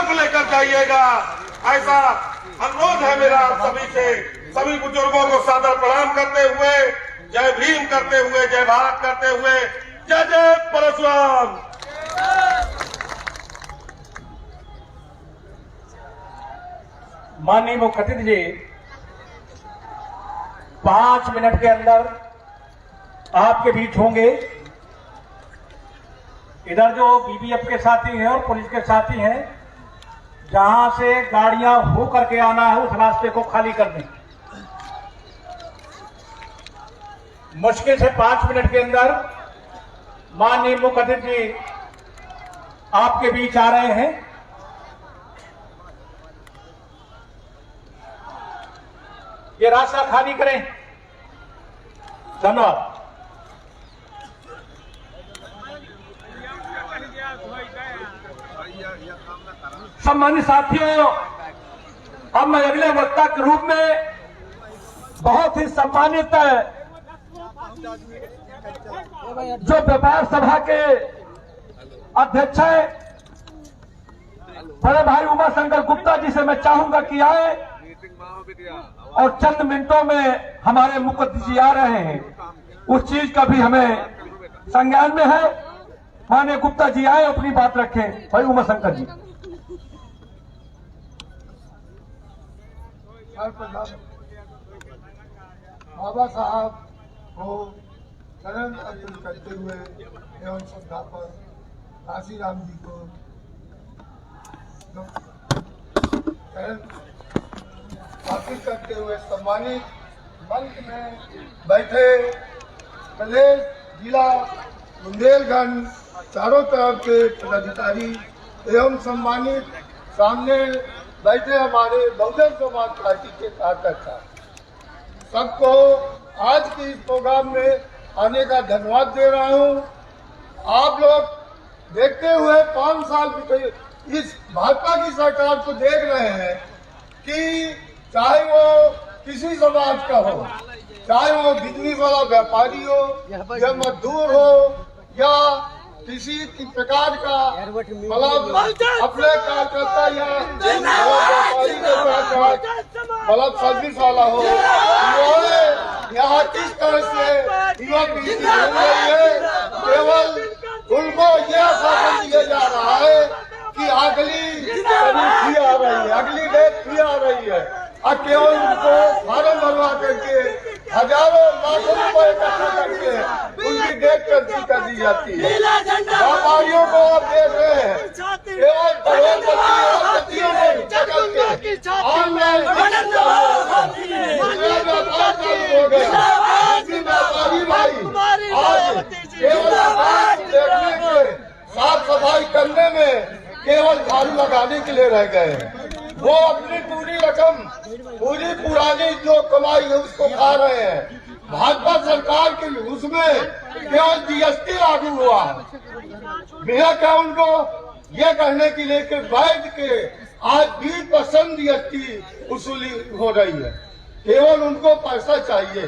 संकल्प लेकर जाइएगा, ऐसा अनुरोध है मेरा आप सभी से। सभी बुजुर्गों को सादर प्रणाम करते हुए, जय भीम करते हुए, जय भारत करते हुए, जय जय परशुराम। माननीय मुख्य अतिथि जी 5 मिनट के अंदर आपके बीच होंगे। इधर जो बीबीएफ के साथी हैं और पुलिस के साथी हैं, जहां से गाड़ियां हो करके आना है उस रास्ते को खाली कर दें। मुश्किल से 5 मिनट के अंदर माननीय मुख्य अतिथि जी आपके बीच आ रहे हैं। ये रास्ता खाली करें। धन्यवाद। सम्मानित साथियों, अब मैं अगले वक्ता के रूप में बहुत ही सम्मानित जो व्यापार सभा के अध्यक्ष है बड़े भाई उमा शंकर गुप्ता जी से मैं चाहूंगा कि आए और चंद मिनटों में हमारे मुख्य अतिथि आ रहे हैं, उस चीज का भी हमें संज्ञान में है। माननीय गुप्ता जी आए, अपनी बात रखें। भाई उमा शंकर जी। बाबा साहब को शरण अर्पित करते हुए एवं संस्थापक काशीराम जी को शरण अर्पित करते हुए सम्मानित मंच में बैठे प्रदेश जिला बुंदेलखंड चारों तरफ के पदाधिकारी एवं सम्मानित सामने बैठे हमारे बहुजन समाज पार्टी के कार्यकर्ता, सबको आज के इस प्रोग्राम में आने का धन्यवाद दे रहा हूं। आप लोग देखते हुए 5 साल इस भाजपा की सरकार को देख रहे हैं कि चाहे वो किसी समाज का हो, चाहे वो बिजली वाला व्यापारी हो या मजदूर हो या किसी प्रकार का मतलब अपने कार्यकर्ता या व्यापारी मतलब सर्विस वाला हो, यहाँ किस तरह से युवा पीढ़ी घूम रही है। केवल उनको यह आश्वासन दिया जा रहा है कि अगली तारीख भी आ रही है, अगली डेट भी आ रही है, और केवल उनको फार्म भरवा करके हजारों लाखों रुपए इकट्ठा करके उनकी डेट कैंसिल कर दी जाती है। व्यापारियों को आप देख रहे हैं, केवल करोड़पतियों ने चकल के ऑनलाइन व्यापार चालू हो गया। व्यापारी भाई आज केवल देखने के साफ सफाई करने में केवल झाड़ू लगाने के लिए रह गए हैं। वो अपनी पूरी रकम, पूरी पुरानी जो कमाई है उसको खा रहे हैं। भाजपा सरकार के उसमें केवल जीएसटी लागू हुआ है। मेरा क्या उनको ये कहने के लिए कि बैठ के आज 20% जीएसटी वसूली हो रही है। केवल उनको पैसा चाहिए,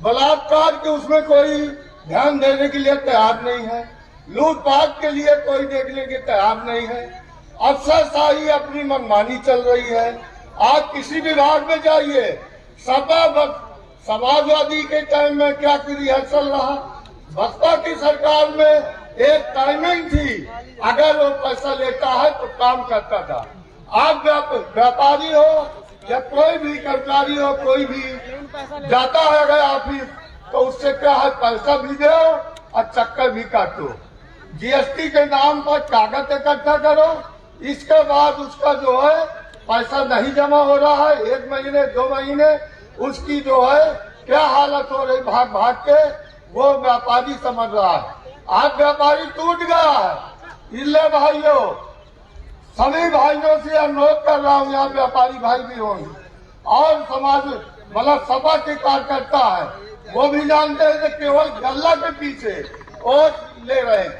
बलात्कार के उसमें कोई ध्यान देने के लिए तैयार नहीं है, लूटपाट के लिए कोई देखने के तैयार नहीं है। अफसरशाही अपनी मनमानी चल रही है। आप किसी विभाग में जाइए, समाजवादी के टाइम में क्या रिहर्सल रहा, बसपा की सरकार में एक टाइमिंग थी, अगर वो पैसा लेता है तो काम करता था। आप व्यापारी हो या कोई भी कर्मचारी हो, कोई भी जाता है अगर ऑफिस तो उससे क्या है, पैसा भी दो और चक्कर भी काटो। जीएसटी के नाम पर कागज इकट्ठा करो, इसके बाद उसका जो है पैसा नहीं जमा हो रहा है, 1 महीने 2 महीने उसकी जो है क्या हालत हो रही, भाग भाग के वो व्यापारी समझ रहा है। आज व्यापारी टूट गया है। इसलिए भाइयों, सभी भाइयों से अनुरोध कर रहा हूँ, यहाँ व्यापारी भाई भी होंगे और समाज मतलब सपा के कार्यकर्ता है, वो भी जानते हैं कि केवल गल्ला के पीछे वोट ले रहे हैं।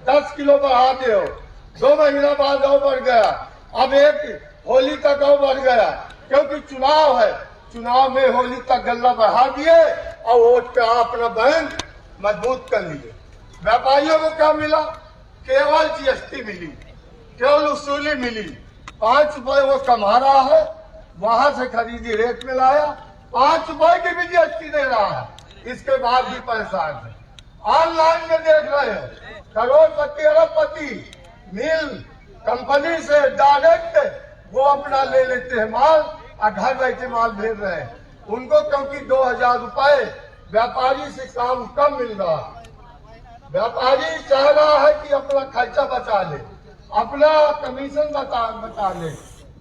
10 किलो बढ़ा दो, 2 महीना बाद और बढ़ गया, अब एक होली तक और बढ़ गया, क्योंकि चुनाव है। चुनाव में होली तक गल्ला बढ़ा दिए और वोट पे अपना बैंक मजबूत कर लिए। व्यापारियों को क्या मिला? केवल जीएसटी मिली। केवल उसूली मिली। 5 रुपए वो कमा रहा है, वहां से खरीदी रेट में लाया, 5 रुपए की भी जीएसटी दे रहा है, इसके बाद भी परेशान है। ऑनलाइन में देख रहे हैं, करोड़पति अरबपति मिल कंपनी से डायरेक्ट वो अपना ले लेते हैं माल और घर बैठे माल भेज रहे हैं उनको, क्योंकि 2000 रुपए व्यापारी से काम कम मिल रहा है। व्यापारी चाह रहा है कि अपना खर्चा बचा ले, अपना कमीशन बचा ले,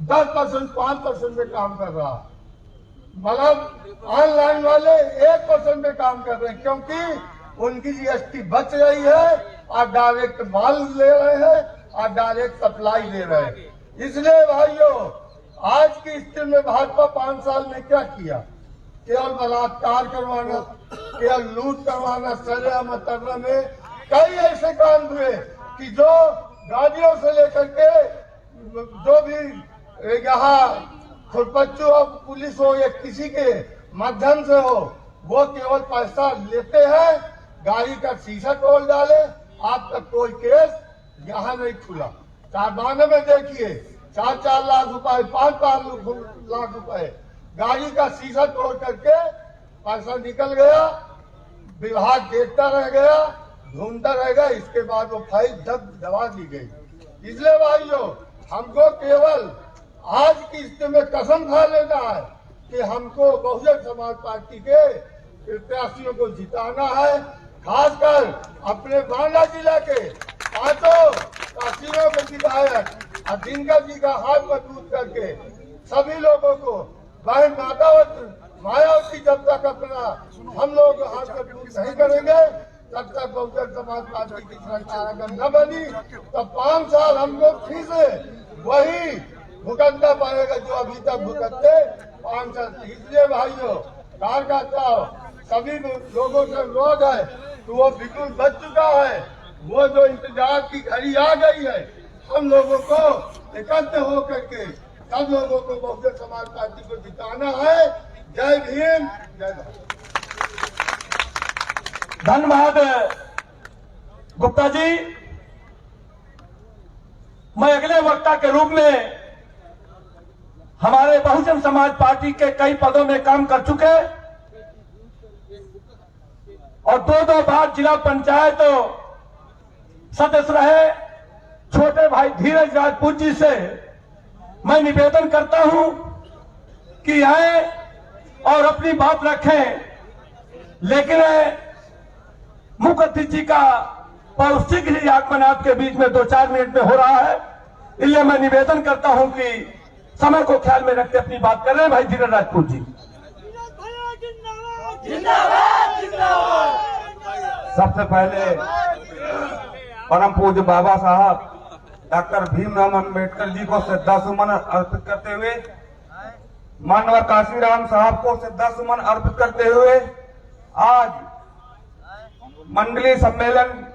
10% 5% में काम कर रहा है। मतलब ऑनलाइन वाले 1% में काम कर रहे हैं, क्योंकि उनकी जीएसटी बच रही है और डायरेक्ट माल ले रहे हैं और डायरेक्ट सप्लाई दे रहे हैं। इसलिए भाइयों, आज की स्थिति में भाजपा 5 साल में क्या किया? केवल बलात्कार करवाना, केवल लूट करवाना, सजा मतर्रा में कई ऐसे काम हुए कि जो गाड़ियों से लेकर के जो भी यहाँ खुरपच्चू हो, पुलिस हो या किसी के माध्यम से हो, वो केवल पैसा लेते हैं, गाड़ी का शीशा तोड़ डाले, आपका कोई केस यहाँ नहीं खुला। 492 में देखिए 4-4 लाख रुपए, 5-5 लाख रुपए गाड़ी का शीशा तोड़ करके पैसा निकल गया, विभाग देखता रह गया, ढूंढता रह गया, इसके बाद वो फाइल दबा दी गई। इसलिए भाइयों, हमको केवल आज की स्थिति में कसम खा लेना है कि हमको बहुजन समाज पार्टी के प्रत्याशियों को जिताना है, खासकर अपने बांदा जिला के 5 तहसीलों के विधायक और दिनकर जी का हाथ मजबूत करके सभी लोगों को, बहन मायावती जब तक अपना हम लोग हाथ मजबूत नहीं करेंगे तब तक बहुजन समाज पार्टी की सरकार अगर न बनी तो 5 साल हम लोग फिर से वही भुगतना पड़ेगा जो अभी तक भुगतते 5 साल। इसलिए भाइयों, कार्यकर्ता सभी लोगों से अनुरोध है तो वो बिल्कुल बच चुका है, वो जो इंतजार की घड़ी आ गई है, हम लोगों को एकत्र होकर के सब लोगों को बहुजन समाज पार्टी को जिताना है। जय भीम, जय भारत। धन्यवाद गुप्ता जी। मैं अगले वक्ता के रूप में हमारे बहुजन समाज पार्टी के कई पदों में काम कर चुके और 2 बार जिला पंचायत सदस्य रहे छोटे भाई धीरज राजपूत जी से मैं निवेदन करता हूं कि आए और अपनी बात रखें, लेकिन मुख्य अतिथि का पौष्टिक ही आगमन आपके बीच में 2-4 मिनट में हो रहा है, इसलिए मैं निवेदन करता हूं कि समय को ख्याल में रखते अपनी बात कर रहे हैं। भाई धीरज राजपूत जी। सबसे पहले परम पूज्य बाबा साहब डॉक्टर भीमराव अम्बेडकर जी को श्रद्धासुमन अर्पित करते हुए, मानवर काशीराम साहब को श्रद्धासुमन अर्पित करते हुए आज मंडलीय सम्मेलन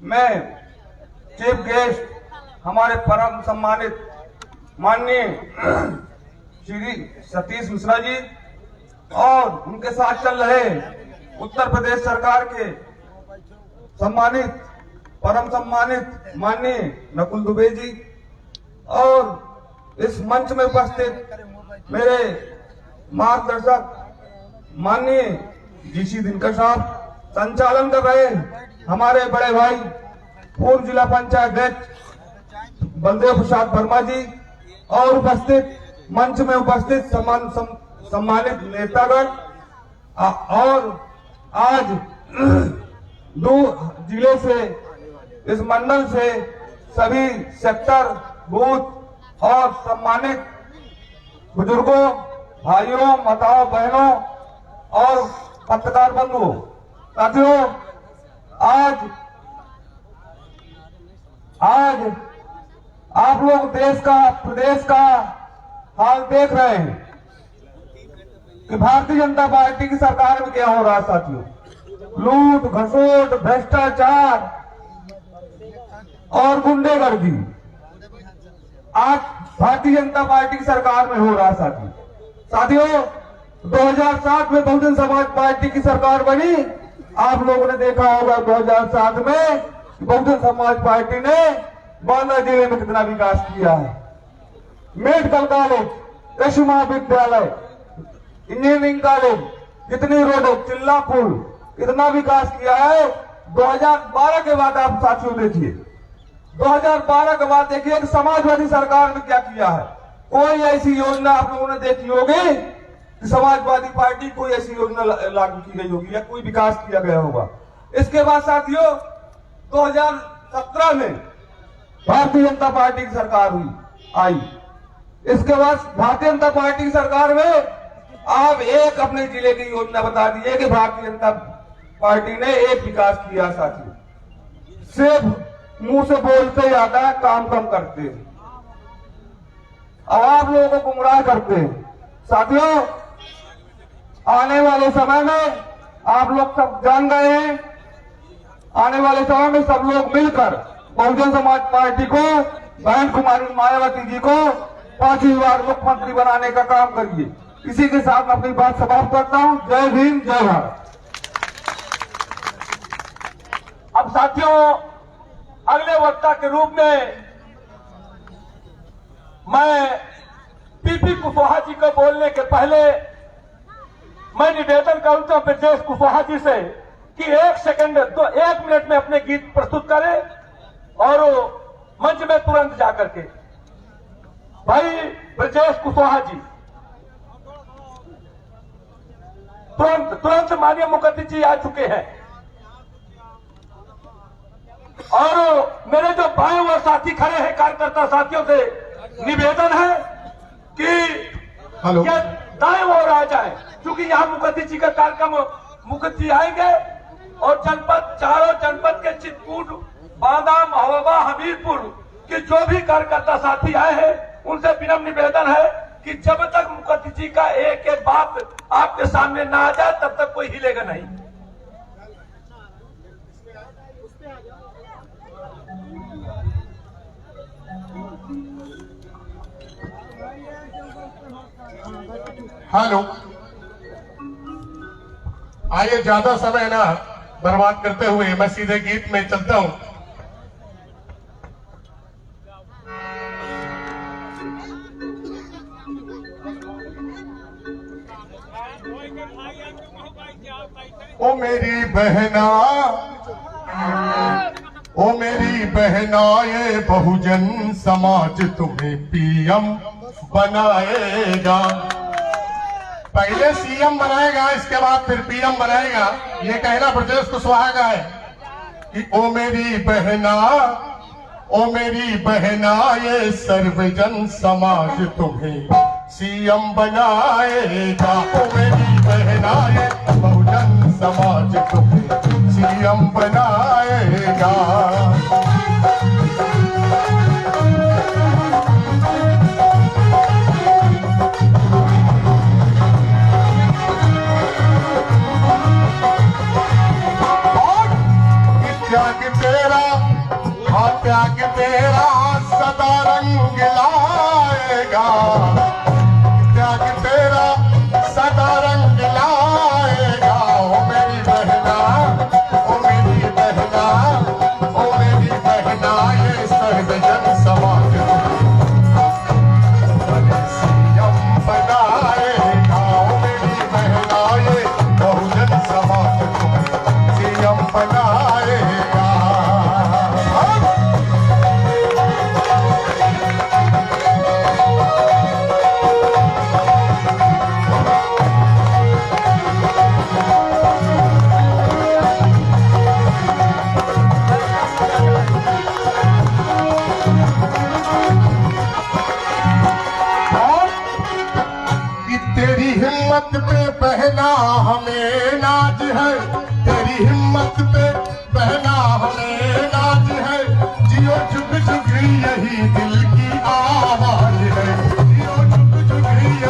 में चीफ गेस्ट हमारे परम सम्मानित माननीय श्री सतीश मिश्रा जी और उनके साथ चल रहे उत्तर प्रदेश सरकार के सम्मानित परम सम्मानित माननीय नकुल दुबे जी और इस मंच में उपस्थित मेरे मार्गदर्शक माननीय जीसी दिनकर साहब, संचालन कर रहे हमारे बड़े भाई पूर्व जिला पंचायत अध्यक्ष बलदेव प्रसाद वर्मा जी और उपस्थित मंच में उपस्थित सम्मानित नेतागण और आज 2 जिले से इस मंडल से सभी सेक्टर बूथ और सम्मानित बुजुर्गों, भाइयों, माताओं, बहनों और पत्रकार बंधुओं, साथियों, आज आप लोग देश का, प्रदेश का हाल देख रहे हैं कि भारतीय जनता पार्टी की सरकार में क्या हो रहा है साथियों। लूट, घसोट, भ्रष्टाचार और गुंडेगर्दी आज भारतीय जनता पार्टी की सरकार में हो रहा है साथियों। 2007 में बहुजन समाज पार्टी की सरकार बनी। आप लोगों ने देखा होगा 2007 में बहुजन समाज पार्टी ने बांदा जिले में कितना विकास किया है। मेडिकल कॉलेज, कृषि महाविद्यालय, इंजीनियरिंग कॉलेज, कितनी रोड, चिल्ला पुल, कितना विकास किया है। 2012 के बाद आप साथियों देखिए, 2012 के बाद देखिए कि समाजवादी सरकार ने क्या किया है। कोई ऐसी योजना आप लोगों ने देखी होगी कि समाजवादी पार्टी कोई ऐसी योजना लागू की गई होगी या कोई विकास किया गया होगा। इसके बाद साथियों 2017 में भारतीय जनता पार्टी की सरकार आई। इसके बाद भारतीय जनता पार्टी की सरकार में आप एक अपने जिले की योजना बता दीजिए कि भारतीय जनता पार्टी ने एक विकास किया। साथियों सिर्फ मुंह से बोलते ही आता है, काम कम करते हैं, अब आप लोगों को गुमराह करते हैं। साथियों आने वाले समय में आप लोग सब जान गए हैं, आने वाले समय में सब लोग मिलकर बहुजन समाज पार्टी को, बहन कुमारी मायावती जी को 5वीं बार मुख्यमंत्री बनाने का काम करिए। इसी के साथ मैं अपनी बात समाप्त करता हूं। जय भीम, जय भारत। अब साथियों अगले वक्ता के रूप में मैं पीपी कुशवाहा जी को बोलने के पहले मैं निवेदन करूंगा ब्रजेश कुशवाहा जी से कि 1 मिनट में अपने गीत प्रस्तुत करें और मंच में तुरंत जाकर के। भाई ब्रजेश कुशवाहा जी तुरंत माननीय मुखर्जी जी आ चुके हैं। और मेरे जो बाएं ओर साथी खड़े हैं कार्यकर्ता साथियों से निवेदन है कि ये दाएं ओर आ जाए, क्योंकि यहाँ मुखर्जी जी का कार्यक्रम मुखर्जी आएंगे और चारों जनपद के चित्रकूट, बांदा, महोबा, हमीरपुर के जो भी कार्यकर्ता साथी आए हैं उनसे विनम्र निवेदन है कि जब तक मुखर्जी जी का एक एक बात आपके सामने ना आ जाए तब तक कोई हिलेगा नहीं। हेलो, आइए ज्यादा समय ना बर्बाद करते हुए मैं सीधे गीत में चलता हूं। ओ मेरी बहना, ओ मेरी बहना, ये बहुजन समाज तुम्हें पीएम बनाएगा। पहले सीएम बनाएगा, इसके बाद फिर पीएम बनाएगा। ये कहना ब्रजेश कुशवाहा का है कि ओ मेरी बहना, ओ मेरी बहना, ये सर्वजन समाज तुम्हें सीएम बनाएगा। ओ मेरी बहना, ये बहुजन समाज तुम्हें सीएम बनाएगा। त्याग तेरा सदा रंग लाएगा, त्याग तेरा सदा रंग लाएगा। ओ मेरी बहना, ओ मेरी बहना, ओ मेरी बहना, ये सर्वजन समाज सीएम बनाएगा। ओ मेरी बहना, ये बहुजन समाज सीएम बनाएगा। हिम्मत पे बहना हमें नाज है, तेरी हिम्मत पे बहना हमें नाज है। जियो जुग जुग यही दिल की आवाज है, जियो जुग जुग यही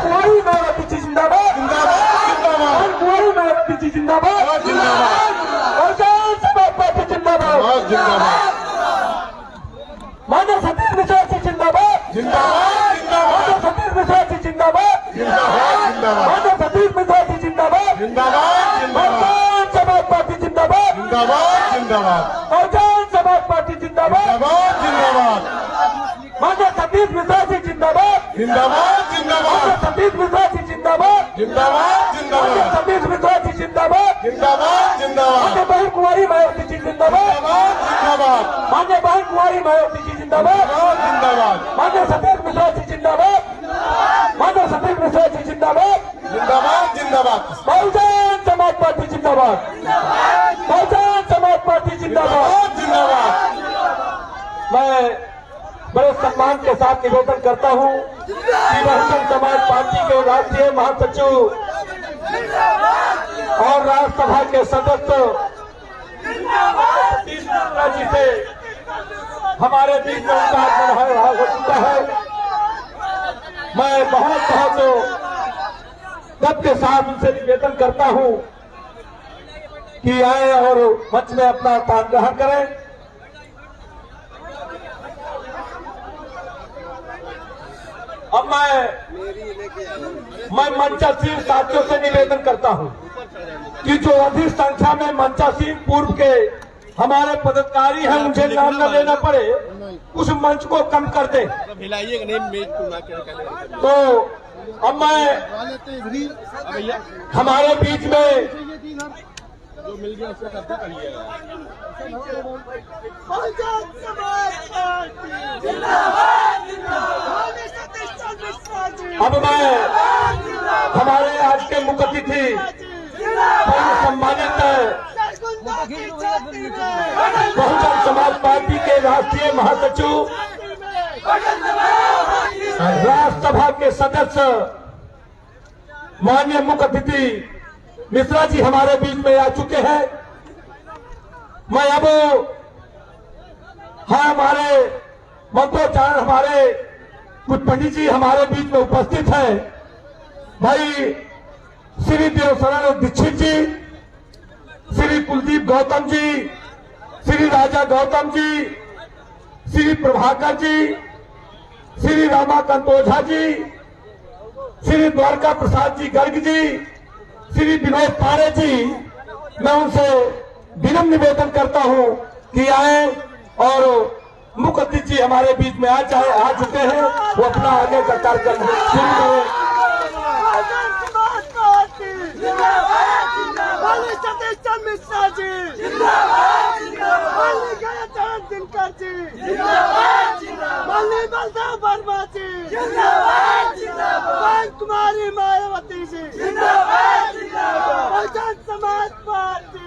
कोई पार्टी जिंदाबाद, बहुजन समाज पार्टी जिंदाबाद, मानव सतीश मिश्रा जी जिंदाबाद, मानव सतीश मिश्रा जी जिंदाबाद, मानव सतीश मिश्रा जी जिंदाबाद, बहुजन समाज पार्टी जिंदाबाद, बहुजन समाज पार्टी जिंदाबाद, मानव सतीश मिश्रा जी जिंदाबाद, मानव सतीश मिश्रा जी जिंदाबाद, मानव सतीश मिश्रा जी जिंदाबाद, मान्य बहन कुंवारी मायावती जी जिंदाबाद, मान्य बहन कुंवारी मायावती जी जिंदाबाद, मान्य सतीश मिश्रा जी जिंदाबाद, मान्य सतीश मिश्रा जी जिंदाबाद, बहुजन समाज पार्टी जिंदाबाद, बहुजन समाज पार्टी जिंदाबाद। मैं बड़े सम्मान के साथ निवेदन करता हूं कि बहुजन समाज पार्टी के राष्ट्रीय महासचिव और राज्यसभा के सदस्य सतीश मिश्रा जी से हमारे बीच में उनका आगमन हो चुका है। मैं बहुत गद के साथ उनसे निवेदन करता हूं कि आए और मंच में अपना स्थान ग्रहण करें। अब मैं मंचासीन साथियों से निवेदन करता हूं कि जो अधिक संख्या में मंचासीन पूर्व के हमारे पदाधिकारी हैं, मुझे नाम न लेना पड़े, उस मंच को कम कर दे। तो अब मैं हमारे बीच में अब मैं हमारे आज के मुख्य अतिथि सम्मानित बहुजन समाज पार्टी के राष्ट्रीय महासचिव, राज्यसभा के सदस्य, माननीय मुख्य अतिथि मिश्रा जी हमारे बीच में आ चुके हैं। मैं अब हमारे मंत्रोच्चारण हमारे कुछ पंडित जी हमारे बीच में उपस्थित हैं। भाई श्री देवशरण दीक्षित जी, श्री कुलदीप गौतम जी, श्री राजा गौतम जी, श्री प्रभाकर जी, श्री रामाकांत ओझा जी, श्री द्वारका प्रसाद जी गर्ग जी, श्री विनोद पारे जी, मैं उनसे विनम्र निवेदन करता हूं कि आए और मुख्य अतिथि हमारे बीच में आ चुके हैं, वो अपना आगे का कार्यक्रम शुरू करें। मिश्रा जी दिनकर जी, बलदेव वर्मा जी, कुमारी मायावती जी, बहुजन समाज पार्टी।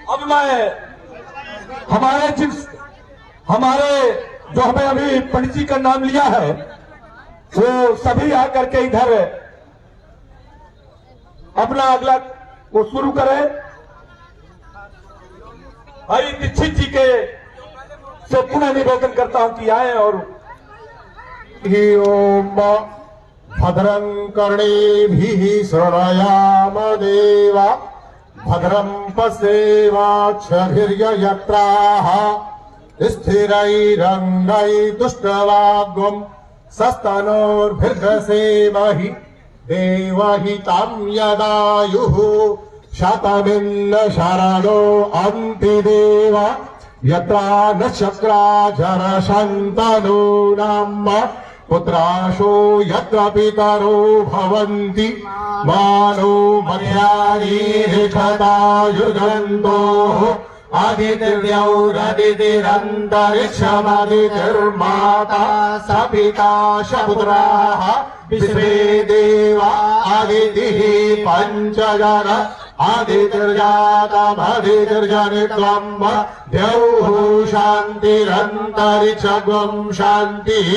अब मैं हमारे जो हमें अभी पंडित जी का नाम लिया है, वो सभी आकर के इधर अपना अगला वो शुरू करें। भाई दीक्षित जी के से पुनः निवेदन करता हूं कि आए और ओम भद्रं कर्णेभिः शृणुयाम देवा, भद्रं पश्येमाक्षभिर्यजत्राः, स्थिरैरङ्गैस्तुष्टवाग्वं सस्तनोर्भिर्दसेमहि देवहितं यदायुः, शतमिन्न शरणो अन्तिदेव, यत्रा न शक्रा जरशन्तनूनाम्, पुत्राशो यत्र पितरो भवन्ति, मानो मध्यानीरिषदायुर्गन्तोः, आदितिर्यौरदितिरन्तरिक्षमदितिर्माता स पिता स पुत्राः, विश्वे देवा आदितिः पञ्चजन, आदितिर्जातमदितिर्जनित्वम्, द्यौः शान्तिरन्तरिक्षगुं शान्तिः,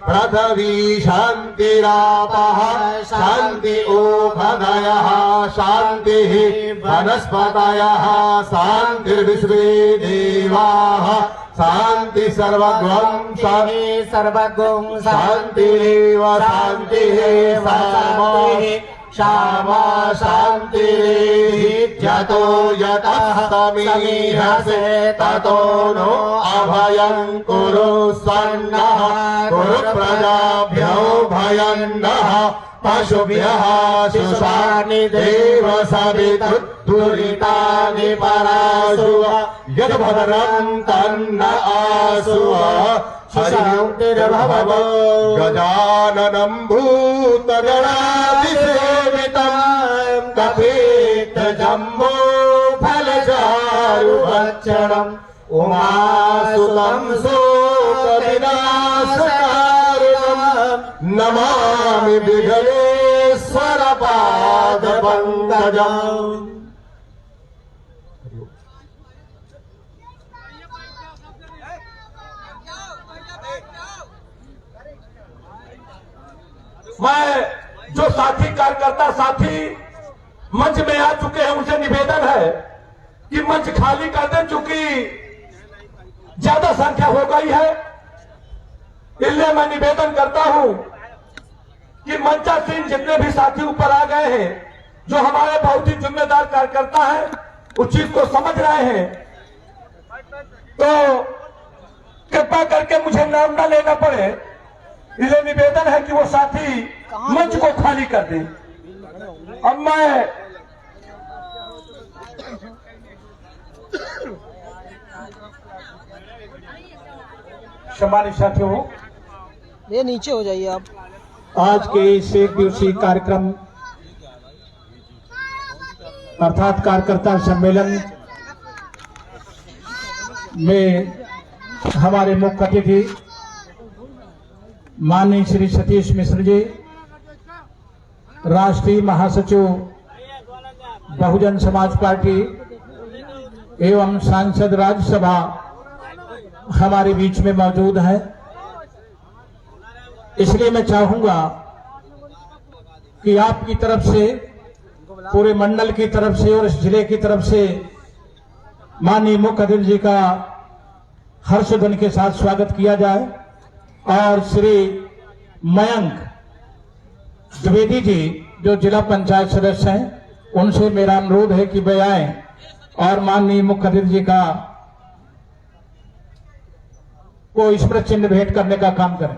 पृथ्वी शान्तिरापः शान्ति ओषधयः शान्तिः वनस्पतयः शान्तिर्विश्वे देवाः शान्ति सर्वगुं शान्तिरेव शान्तिः क्षमा शान्तिरेहित्यतो यतः समीहसे ततो नो अभयं कुरु सन्नः कुरु प्रजाभ्यो भयं नः पशुभ्यः शिशानि देव सवितुर्दुरितानि पराशुव यद्भद्रं तन्न आशुव शान्तिर्भव गजाननं भूतगणाधिसेवितं कपीतजम्बो फलचारुभक्षणम् उमासुतं शोकविनाशकारिणम् नमामि विघ्नेश्वर पादपङ्कजम्। मैं जो साथी कार्यकर्ता साथी मंच में आ चुके हैं उनसे निवेदन है कि मंच खाली कर दें, चूंकि ज्यादा संख्या हो गई है। इसलिए मैं निवेदन करता हूं कि मंचासीन जितने भी साथी ऊपर आ गए हैं, जो हमारे बहुत ही जिम्मेदार कार्यकर्ता हैं, उस चीज को समझ रहे हैं, तो कृपा करके मुझे नाम न लेना पड़े। इसलिए निवेदन है कि वो साथी मंच को खाली कर दें। अब मैं सम्मानित साथियों, ये नीचे हो जाइए आप। आज के इस एक दिवसीय कार्यक्रम अर्थात कार्यकर्ता सम्मेलन में हमारे मुख्य अतिथि माननीय श्री सतीश मिश्र जी, राष्ट्रीय महासचिव बहुजन समाज पार्टी एवं सांसद राज्यसभा हमारे बीच में मौजूद है। इसलिए मैं चाहूंगा कि आपकी तरफ से, पूरे मंडल की तरफ से और इस जिले की तरफ से माननीय मुख्य अतिथि जी का हर्षध्वनि के साथ स्वागत किया जाए और श्री मयंक द्विवेदी जी जो जिला पंचायत सदस्य हैं, उनसे मेरा अनुरोध है कि वे आए और माननीय मुख्य अतिथि जी का को स्मृति चिन्ह भेंट करने का काम करें।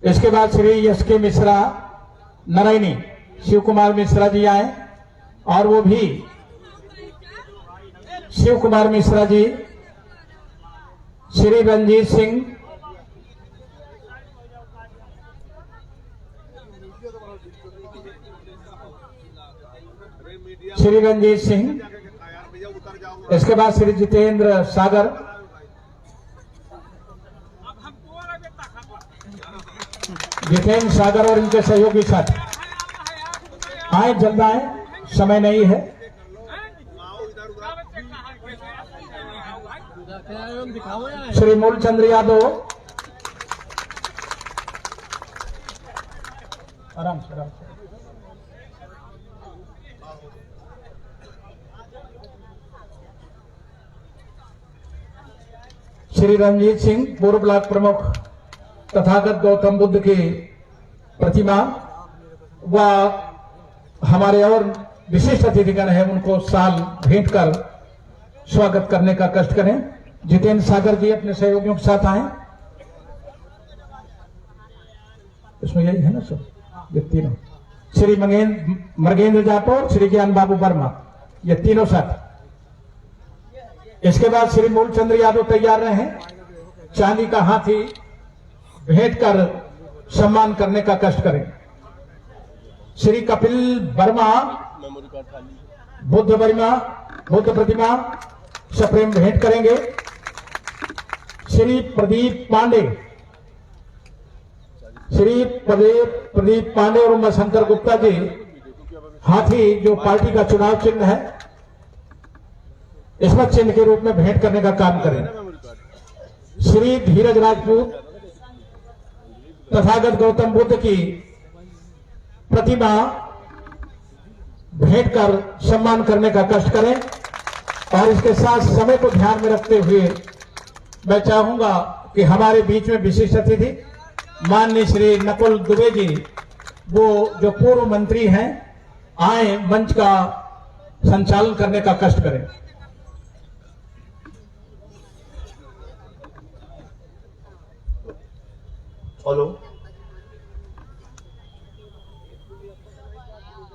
इसके बाद श्री एस.के. मिश्रा नारायणी शिव कुमार मिश्रा जी आए और वो भी शिव कुमार मिश्रा जी, श्री रंजीत सिंह, श्री रंजीत सिंह, इसके बाद श्री जितेंद्र सागर, जितेंद्र सागर और इनके सहयोगी साथी आए, जल्द आए, समय नहीं है। श्री मूलचंद्र यादव, आराम से आराम से। श्री रंजीत सिंह, पूर्व ब्लॉक प्रमुख, तथागत गौतम बुद्ध की प्रतिमा व हमारे और विशिष्ट अतिथिगण है, उनको साल भेंट कर स्वागत करने का कष्ट करें। जितेंद्र सागर जी अपने सहयोगियों के साथ आए। इसमें यही है ना सब, ये तीनों। श्री मर्गेंद्र जाटव, श्री ज्ञान बाबू वर्मा, ये तीनों साथ। इसके बाद श्री मूलचंद्र यादव तैयार रहे, चांदी का हाथी भेंट कर सम्मान करने का कष्ट करें। श्री कपिल वर्मा, बुद्ध प्रतिमा सप्रेम भेंट करेंगे। श्री प्रदीप पांडे और उमाशंकर गुप्ता जी, हाथी जो पार्टी का चुनाव चिन्ह है, स्मृति चिन्ह के रूप में भेंट करने का काम करें। श्री धीरज राजपूत तथागत गौतम बुद्ध की प्रतिमा भेंट कर सम्मान करने का कष्ट करें। और इसके साथ समय को ध्यान में रखते हुए मैं चाहूंगा कि हमारे बीच में विशिष्ट अतिथि माननीय श्री नकुल दुबे जी, वो जो पूर्व मंत्री हैं, आए मंच का संचालन करने का कष्ट करें। हेलो।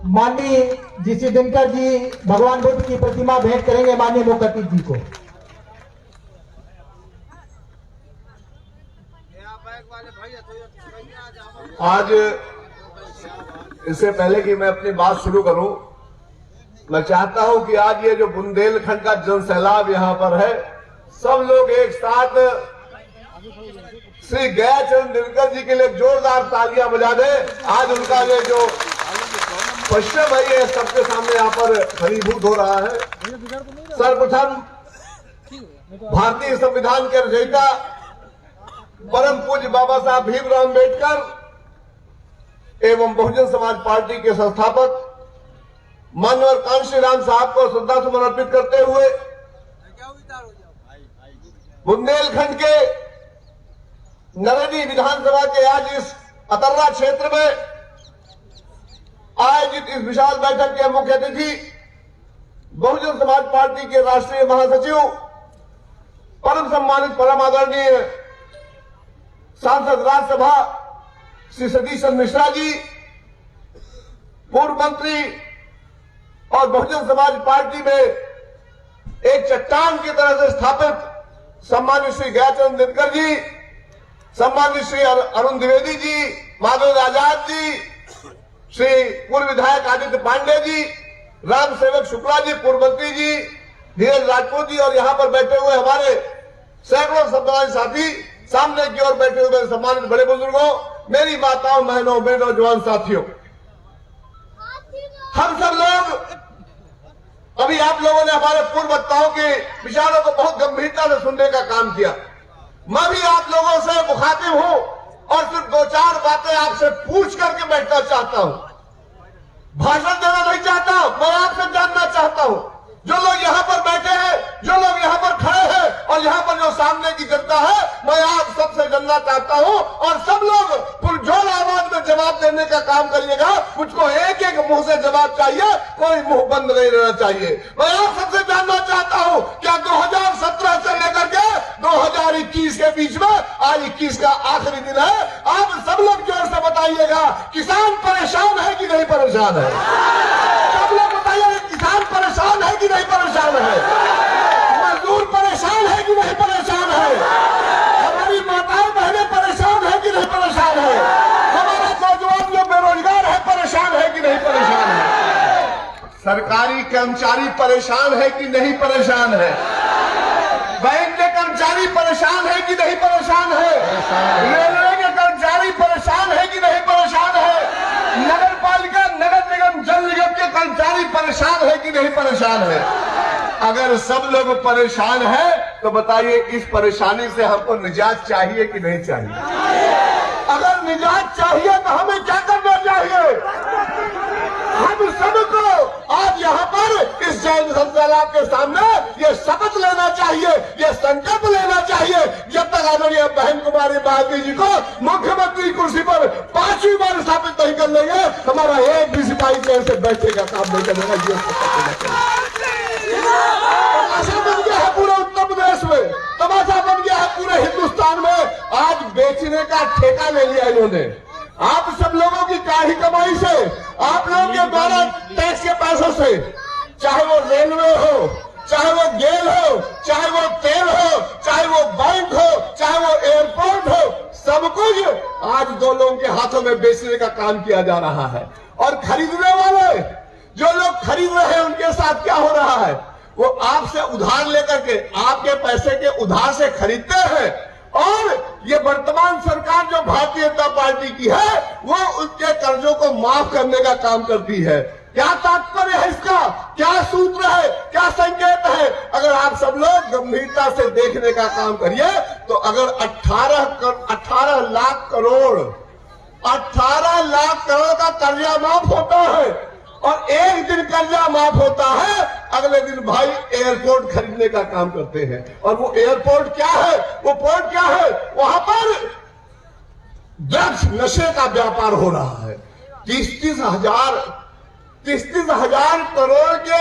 माननीय जीसी दिनकर जी भगवान बुद्ध की प्रतिमा भेंट करेंगे माननीय मुख्य अतिथि जी को। आज इससे पहले कि मैं अपनी बात शुरू करूं, मैं चाहता हूं कि आज ये जो बुंदेलखंड का जन सैलाब यहां पर है, सब लोग एक साथ श्री गयाचरण दिनकर जी के लिए जोरदार तालियां बजा दें। आज उनका ये जो पश्चिम है ये सबके सामने यहाँ पर फलीभूत हो रहा है। सर्वप्रथम भारतीय संविधान के रचयिता परम पूज्य बाबा साहब भीमराव अम्बेडकर एवं बहुजन समाज पार्टी के संस्थापक मानवर कांशीराम साहब को श्रद्धा सुमन अर्पित करते हुए बुंदेलखंड के नरेनी विधानसभा के आज इस अतर्रा क्षेत्र में आयोजित इस विशाल बैठक के मुख्य अतिथि बहुजन समाज पार्टी के राष्ट्रीय महासचिव परम सम्मानित परम आदरणीय सांसद राज्यसभा श्री सतीश चंद्र मिश्रा जी, पूर्व मंत्री और बहुजन समाज पार्टी में एक चट्टान की तरह से स्थापित सम्मानित श्री गयाचरण दिनकर जी, सम्मानित श्री अरुण द्विवेदी जी, माधव आजाद जी, श्री पूर्व विधायक आदित्य पांडे जी, राम सेवक शुक्ला जी, पूर्व मंत्री जी, धीरज राजपूत जी और यहाँ पर बैठे हुए हमारे सैकड़ों सम्मानित साथी, सामने की ओर बैठे हुए सम्मानित बड़े बुजुर्गों, मेरी माताओं, बहनों, बेटों, जवान साथियों, हम सब लोग अभी आप लोगों ने हमारे पूर्व वक्ताओं के विचारों को बहुत गंभीरता से सुनने का काम किया। मैं भी आप लोगों से मुखातिब हूं और सिर्फ दो चार बातें आपसे पूछ करके बैठना चाहता हूं। भाषण देना नहीं चाहता, मैं आपसे जानना चाहता हूं। जो लोग यहाँ पर बैठे हैं, जो लोग यहाँ पर खड़े हैं और यहाँ पर जो सामने की जनता है, मैं आप सबसे जानना चाहता हूं और सब लोग पुरजोर आवाज में जवाब देने का काम करिएगा। मुझको एक एक मुंह से जवाब चाहिए, कोई मुंह बंद नहीं रहना चाहिए। मैं आप सबसे जानना चाहता हूं, क्या 2017 से लेकर के 2021 के बीच में आज 21 का आखिरी दिन है, आप सब लोग जोर से बताइएगा, किसान परेशान है कि नहीं परेशान है? सब लोग बताइए, किसान परेशान है कि नहीं परेशान है? मजदूर परेशान है कि नहीं परेशान है? हमारी माताएं बहनें परेशान है कि नहीं परेशान है? हमारा नौजवान जो बेरोजगार है परेशान है कि नहीं परेशान है? सरकारी कर्मचारी परेशान है कि नहीं परेशान है? बैंक के कर्मचारी परेशान है कि नहीं परेशान है? रेलवे के कर्मचारी परेशान है कि नहीं परेशान है? नगर पालिका, नगर निगम, जल निगम के कर्मचारी परेशान है कि नहीं परेशान है? अगर सब लोग परेशान हैं, तो बताइए इस परेशानी से हमको निजात चाहिए कि नहीं चाहिए? अगर निजात चाहिए तो हमें क्या करना चाहिए? हम सबको आज यहाँ पर इस जैन संस्थान के सामने ये शपथ लेना चाहिए, ये संकल्प लेना चाहिए, जब तक आदरणीय बहन कुमारी भारती जी को मुख्यमंत्री कुर्सी पर 5वीं बार स्थापित नहीं कर लेंगे, हमारा एक भी सिपाही चैन से बैठने का काम नहीं करेगा। ये तमाशा बन गया है पूरे उत्तर प्रदेश में, तमाशा बन गया है पूरे हिंदुस्तान में। आज बेचने का ठेका ले लिया इन्होंने, आप सब लोगों की काढ़ी कमाई से, आप लोगों के द्वारा टैक्स के पैसों से, चाहे वो रेलवे हो, चाहे वो गेल हो, चाहे वो तेल हो, चाहे वो बैंक हो, चाहे वो एयरपोर्ट हो, सब कुछ आज दो लोगों के हाथों में बेचने का काम किया जा रहा है। और खरीदने वाले जो लोग खरीद रहे हैं उनके साथ क्या हो रहा है? वो आपसे उधार लेकर के, आपके पैसे के उधार से खरीदते हैं और ये वर्तमान सरकार जो भारतीय जनता पार्टी की है वो उसके कर्जों को माफ करने का काम करती है। क्या तात्पर्य है इसका, क्या सूत्र है, क्या संकेत है? अगर आप सब लोग गंभीरता से देखने का काम करिए तो अगर 18 लाख करोड़ का कर्जा माफ होता है और एक दिन कर्जा माफ होता है, अगले दिन भाई एयरपोर्ट खरीदने का काम करते हैं। और वो एयरपोर्ट क्या है, वो पोर्ट क्या है? वहां पर ड्रग्स नशे का व्यापार हो रहा है। 30 हजार करोड़ के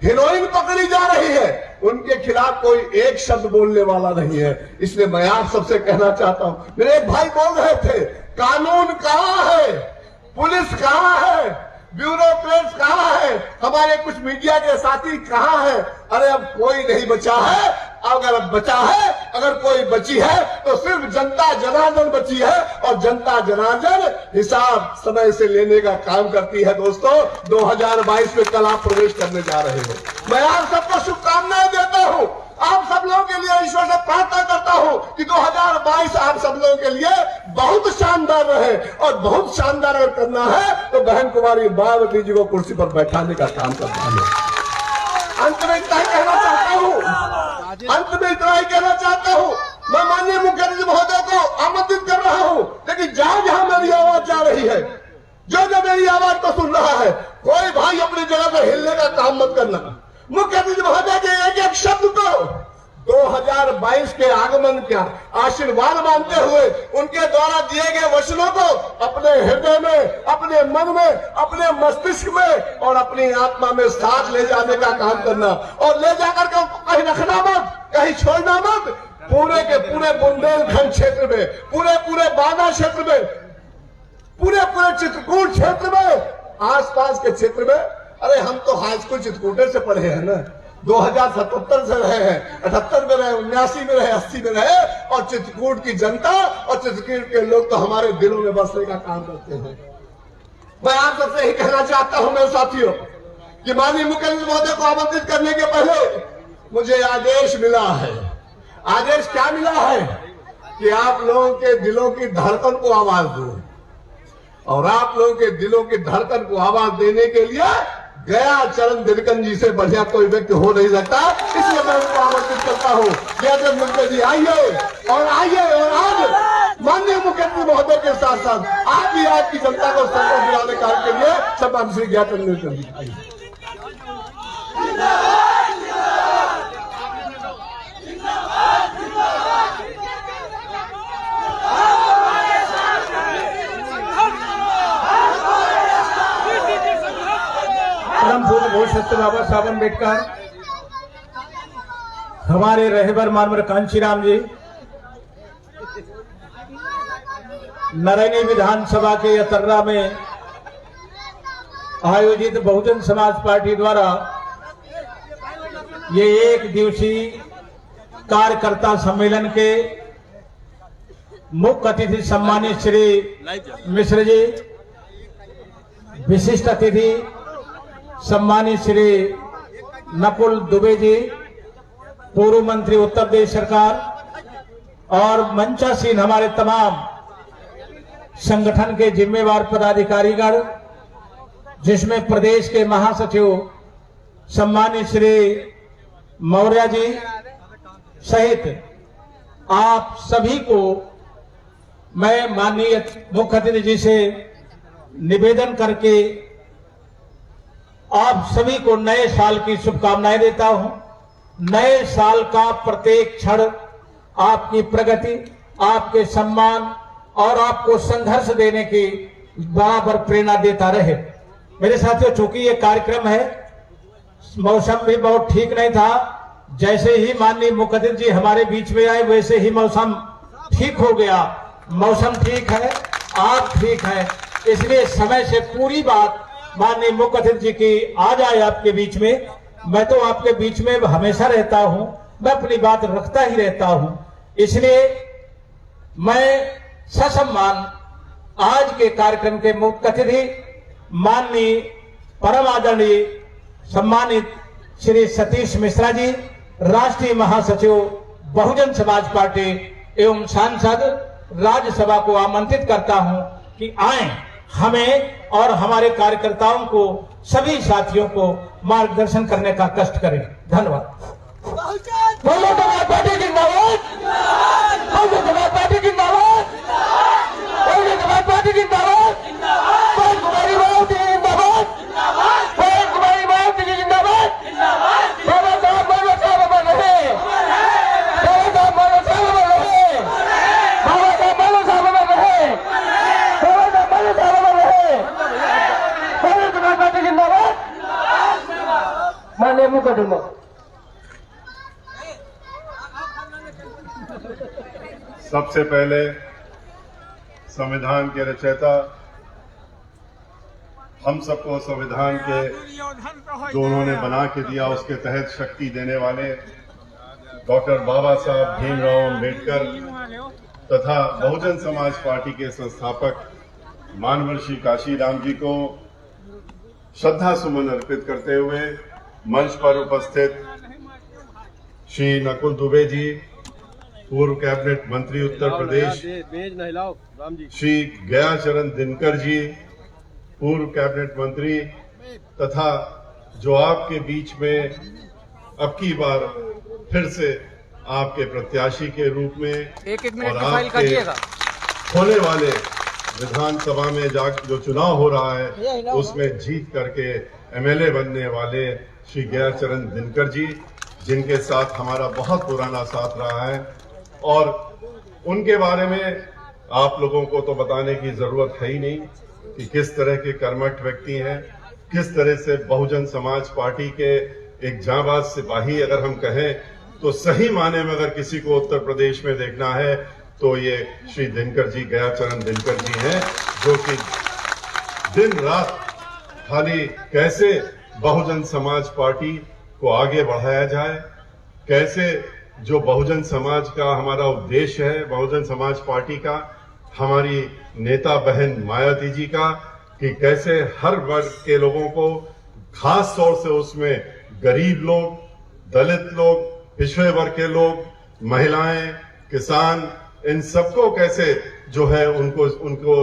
हीरोइन पकड़ी जा रही है, उनके खिलाफ कोई एक शब्द बोलने वाला नहीं है। इसलिए मैं आप सबसे कहना चाहता हूं, मेरे एक भाई बोल रहे थे कानून कहां है, पुलिस कहां है, ब्यूरोक्रेट्स कहां है, हमारे कुछ मीडिया के साथी कहां है? अरे अब कोई नहीं बचा है। अगर बचा है, अगर कोई बची है तो सिर्फ जनता जनार्दन बची है, और जनता जनार्दन हिसाब समय से लेने का काम करती है। दोस्तों 2022 में कल आप प्रवेश करने जा रहे हो। मैं आप सबको शुभकामनाएं देता हूं, आप सब लोगों के लिए ईश्वर से प्रार्थना करता हूं कि 2022 आप सब लोगों के लिए बहुत शानदार रहे। और बहुत शानदार अगर करना है तो बहन कुमारी मायावती जी को कुर्सी पर बैठाने का काम करना है। अंत में इतना ही कहना चाहता हूं, मैं माननीय मुख्यमंत्री जी महोदय को आमंत्रित कर रहा हूं, लेकिन जहां जहां मेरी आवाज जा रही है, जो मेरी आवाज को सुन रहा है, कोई भाई अपनी जगह से हिलने का काम मत करना। मुख्यमंत्री जी महोदय के एक एक शब्द को 2022 के आगमन का आशीर्वाद मानते हुए उनके द्वारा दिए गए वचनों को अपने हृदय में, अपने मन में, अपने मस्तिष्क में और अपनी आत्मा में साथ ले जाने का काम करना, और ले जाकर के कहीं रखना मत, कहीं छोड़ना मत। पूरे के पूरे बुंदेलखंड क्षेत्र में, पूरे बांदा क्षेत्र में, पूरे चित्रकूट क्षेत्र में, आसपास के क्षेत्र में, अरे हम तो हाई स्कूल चित्रकूटे से पढ़े हैं ना, 2077 से रहे हैं, 78 में रहे, 79 में रहे, 80 में रहे, और चित्रकूट की जनता और चित्रकूट के लोग तो हमारे दिलों में बसने का काम करते हैं। मैं आप सबसे ही कहना चाहता हूं मेरे साथियों कि माननीय मुख्यमंत्री महोदय को आमंत्रित करने के पहले मुझे आदेश मिला है। आदेश क्या मिला है कि आप लोगों के दिलों की धड़कन को आवाज दो, और आप लोगों के दिलों की धड़कन को आवाज देने के लिए गया चरण दिनकन जी से बढ़िया कोई व्यक्ति हो नहीं सकता। इसलिए मैं उनको आमंत्रित करता हूँ कि अजय मुंडे जी आइए, और आज माननीय मुख्यमंत्री महोदय के साथ साथ आप भी आज की जनता को संतोष दिलाने कार्य के लिए सम्मान श्री ज्ञापन दिनकन जी आइए। परम पूज्य भूष सत्य बाबा साहब अम्बेडकर, हमारे रहबर मानवर कांशीराम जी, नरैनी विधानसभा के अतर्रा में आयोजित बहुजन समाज पार्टी द्वारा ये एक दिवसीय कार्यकर्ता सम्मेलन के मुख्य अतिथि सम्मानित श्री मिश्र जी, विशिष्ट अतिथि सम्मानित श्री नकुल दुबे जी, पूर्व मंत्री उत्तर प्रदेश सरकार, और मंचासीन हमारे तमाम संगठन के जिम्मेवार पदाधिकारीगण, जिसमें प्रदेश के महासचिव सम्मानित श्री मौर्य जी सहित आप सभी को मैं माननीय मुख्य अतिथि जी से निवेदन करके आप सभी को नए साल की शुभकामनाएं देता हूं। नए साल का प्रत्येक क्षण आपकी प्रगति, आपके सम्मान और आपको संघर्ष देने की बराबर प्रेरणा देता रहे। मेरे साथियों, चूंकि ये कार्यक्रम है, मौसम भी बहुत ठीक नहीं था, जैसे ही माननीय मुख्य अतिथि जी हमारे बीच में आए वैसे ही मौसम ठीक हो गया। मौसम ठीक है, आप ठीक है, इसलिए समय से पूरी बात माननीय मुख्य अतिथि जी की आ जाए आपके बीच में। मैं तो आपके बीच में हमेशा रहता हूं, मैं अपनी बात रखता ही रहता हूं, इसलिए मैं ससम्मान आज के कार्यक्रम के मुख्य अतिथि माननीय परम आदरणीय सम्मानित श्री सतीश मिश्रा जी, राष्ट्रीय महासचिव बहुजन समाज पार्टी एवं सांसद, राज्यसभा को आमंत्रित करता हूं कि आएं, हमें और हमारे कार्यकर्ताओं को, सभी साथियों को मार्गदर्शन करने का कष्ट करें। धन्यवाद। बोलो समाज पार्टी जिंदाबाद, बोलो समाज पार्टी जिंदाबाद, बोलो समाज पार्टी जिंदाबाद, पवन कुमारी मायावती जिंदाबाद, पवन कुमारी मायावती जिंदाबाद, बाबा साहब बाबा साहब अमर रहे, बाबा साहब बाबा साहब अमर रहे, बाबा साहब बाबा साहब अमर रहे, बाबा साहब बाबा साहब अमर रहे, बोलो समाज पार्टी जिंदाबाद। माननीय मुख्यमंत्री, सबसे पहले संविधान के रचयिता, हम सबको संविधान के जो उन्होंने बना के दिया उसके तहत शक्ति देने वाले डॉक्टर बाबा साहब भीमराव अम्बेडकर तथा बहुजन समाज पार्टी के संस्थापक मानवर्षी काशीराम जी को श्रद्धा सुमन अर्पित करते हुए मंच पर उपस्थित श्री नकुल दुबे जी, पूर्व कैबिनेट मंत्री उत्तर प्रदेश, श्री गयाचरण दिनकर जी, पूर्व कैबिनेट मंत्री तथा जो आपके बीच में अब की बार फिर से आपके प्रत्याशी के रूप में और आपके होने वाले विधानसभा में जो चुनाव हो रहा है उसमें जीत करके एमएलए बनने वाले श्री गयाचरण दिनकर जी, जिनके साथ हमारा बहुत पुराना साथ रहा है और उनके बारे में आप लोगों को तो बताने की जरूरत है ही नहीं कि किस तरह के कर्मठ व्यक्ति हैं, किस तरह से बहुजन समाज पार्टी के एक जांबाज सिपाही अगर हम कहें तो सही माने में अगर किसी को उत्तर प्रदेश में देखना है तो ये श्री दिनकर जी, गयाचरण दिनकर जी हैं, जो कि दिन रात खाली कैसे बहुजन समाज पार्टी को आगे बढ़ाया जाए, कैसे जो बहुजन समाज का हमारा उद्देश्य है, बहुजन समाज पार्टी का, हमारी नेता बहन मायावती जी का, कि कैसे हर वर्ग के लोगों को, खास तौर से उसमें गरीब लोग, दलित लोग, पिछड़े वर्ग के लोग, महिलाएं, किसान, इन सबको कैसे जो है उनको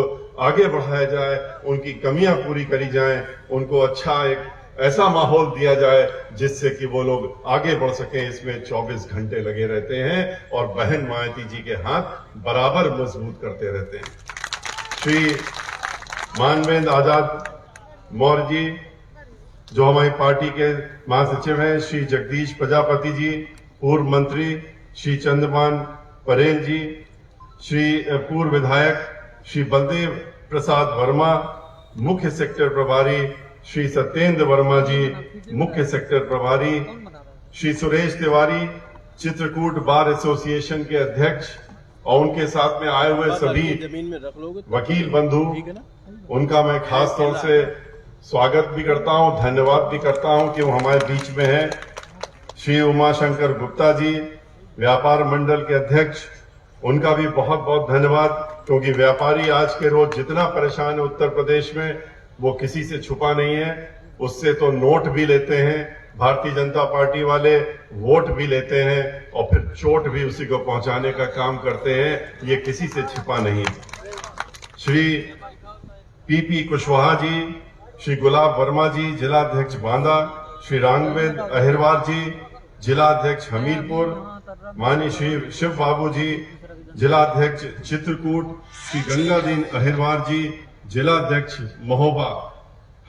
आगे बढ़ाया जाए, उनकी कमियां पूरी करी जाएं, उनको अच्छा एक ऐसा माहौल दिया जाए जिससे कि वो लोग आगे बढ़ सकें। इसमें 24 घंटे लगे रहते हैं और बहन मायावती जी के हाथ बराबर मजबूत करते रहते हैं। श्री मानवेंद्र आजाद मौर्य जी, जो हमारी पार्टी के महासचिव हैं, श्री जगदीश प्रजापति जी, पूर्व मंत्री श्री चंद्रमान परेल जी, श्री पूर्व विधायक श्री बलदेव प्रसाद वर्मा, मुख्य सेक्टर प्रभारी श्री सत्येंद्र वर्मा जी, मुख्य सेक्टर प्रभारी श्री सुरेश तिवारी, चित्रकूट बार एसोसिएशन के अध्यक्ष, और उनके साथ में आए हुए सभी वकील बंधु, उनका मैं खास तौर से स्वागत भी करता हूं, धन्यवाद भी करता हूं कि वो हमारे बीच में हैं। श्री उमाशंकर गुप्ता जी, व्यापार मंडल के अध्यक्ष, उनका भी बहुत बहुत धन्यवाद, क्योंकि व्यापारी आज के रोज जितना परेशान है उत्तर प्रदेश में वो किसी से छुपा नहीं है। उससे तो नोट भी लेते हैं भारतीय जनता पार्टी वाले, वोट भी लेते हैं और फिर चोट भी उसी को पहुंचाने का काम करते हैं, ये किसी से छिपा नहीं। श्री पीपी कुशवाहा जी, श्री गुलाब वर्मा जी, जिलाध्यक्ष बांदा, श्री रामवेद अहिरवार जी, जिलाध्यक्ष हमीरपुर, माननीय श्री शिव बाबू जी, जिलाध्यक्ष चित्रकूट, श्री गंगादीन अहिरवार जी, जिलाध्यक्ष महोबा।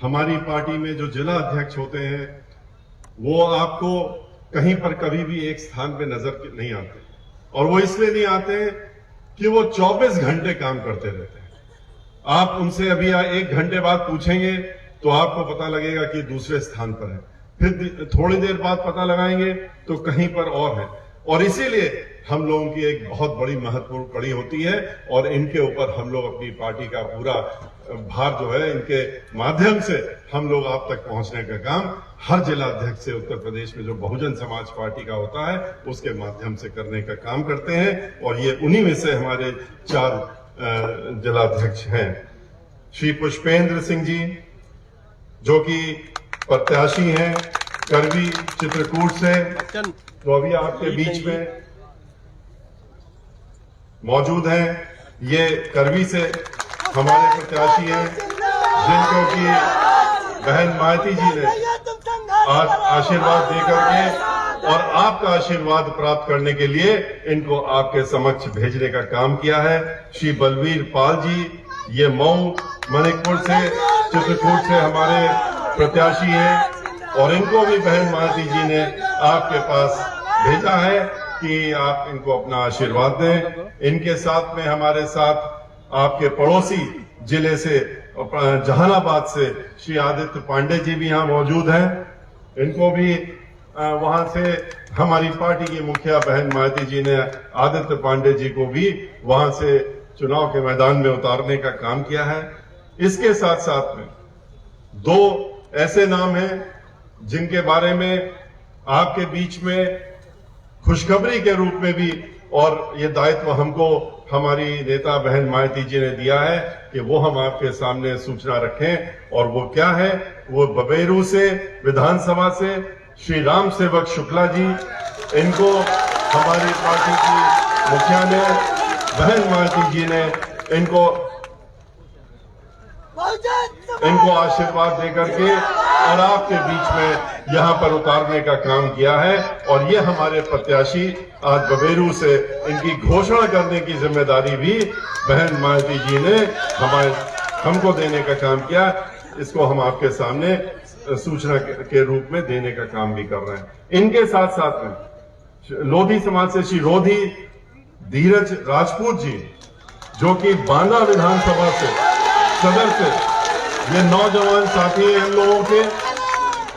हमारी पार्टी में जो जिला अध्यक्ष होते हैं वो आपको कहीं पर कभी भी एक स्थान पे नजर नहीं आते, और वो इसलिए नहीं आते कि वो 24 घंटे काम करते रहते हैं। आप उनसे अभी 1 घंटे बाद पूछेंगे तो आपको पता लगेगा कि दूसरे स्थान पर है, फिर थोड़ी देर बाद पता लगाएंगे तो कहीं पर और है। और इसीलिए हम लोगों की एक बहुत बड़ी महत्वपूर्ण कड़ी होती है और इनके ऊपर हम लोग अपनी पार्टी का पूरा भार जो है इनके माध्यम से हम लोग आप तक पहुंचने का काम हर जिला अध्यक्ष से उत्तर प्रदेश में जो बहुजन समाज पार्टी का होता है उसके माध्यम से करने का काम करते हैं। और ये उन्हीं में से हमारे 4 जिलाध्यक्ष हैं। श्री पुष्पेंद्र सिंह जी, जो कि प्रत्याशी हैं करवी चित्रकूट से, जो अभी आपके बीच में मौजूद हैं, ये करवी से हमारे प्रत्याशी हैं। जिनको कि बहन माइती जी ने आज आशीर्वाद देकर के और आपका आशीर्वाद प्राप्त करने के लिए इनको आपके समक्ष भेजने का काम किया है। श्री बलवीर पाल जी, ये मऊ मणिपुर से, चित्रकूट से हमारे प्रत्याशी हैं और इनको भी बहन माइती जी ने आपके पास भेजा है कि आप इनको अपना आशीर्वाद दें। इनके साथ में हमारे साथ आपके पड़ोसी जिले से जहानाबाद से श्री आदित्य पांडे जी भी यहाँ मौजूद हैं। इनको भी वहां से हमारी पार्टी की मुखिया बहन माइती जी ने आदित्य पांडे जी को भी वहां से चुनाव के मैदान में उतारने का काम किया है। इसके साथ साथ में दो ऐसे नाम हैं जिनके बारे में आपके बीच में खुशखबरी के रूप में भी और ये दायित्व हमको हमारी नेता बहन माइती जी ने दिया है कि वो हम आपके सामने सूचना रखें। और वो क्या है, वो बबेरू से विधानसभा से श्री राम सेवक शुक्ला जी, इनको हमारी पार्टी की मुखिया ने बहन माइती जी ने इनको आशीर्वाद देकर के और आपके बीच में यहाँ पर उतारने का काम किया है। और ये हमारे प्रत्याशी आज बबेरू से इनकी घोषणा करने की जिम्मेदारी भी बहन माइती जी ने हमको देने का काम किया। इसको हम आपके सामने सूचना के रूप में देने का काम भी कर रहे हैं। इनके साथ साथ में लोधी समाज से श्री रोधी धीरज राजपूत जी, जो कि बांदा विधानसभा से सदर से, ये नौजवान साथी हैं हम लोगों के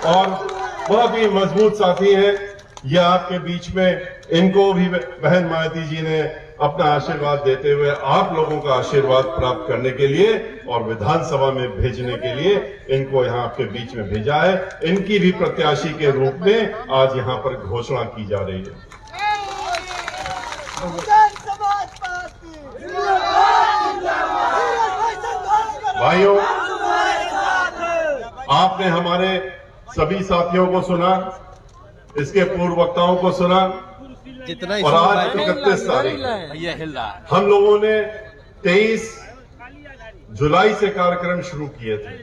और बहुत ही मजबूत साथी हैं। ये आपके बीच में इनको भी बहन माइती जी ने अपना आशीर्वाद देते हुए आप लोगों का आशीर्वाद प्राप्त करने के लिए और विधानसभा में भेजने के लिए इनको यहाँ आपके बीच में भेजा है। इनकी भी प्रत्याशी के रूप में आज यहाँ पर घोषणा की जा रही है। भाइयों, आपने हमारे सभी साथियों को सुना, इसके पूर्व वक्ताओं को सुना और आज 31 तारीख हम लोगों ने 23 जुलाई से कार्यक्रम शुरू किए थे।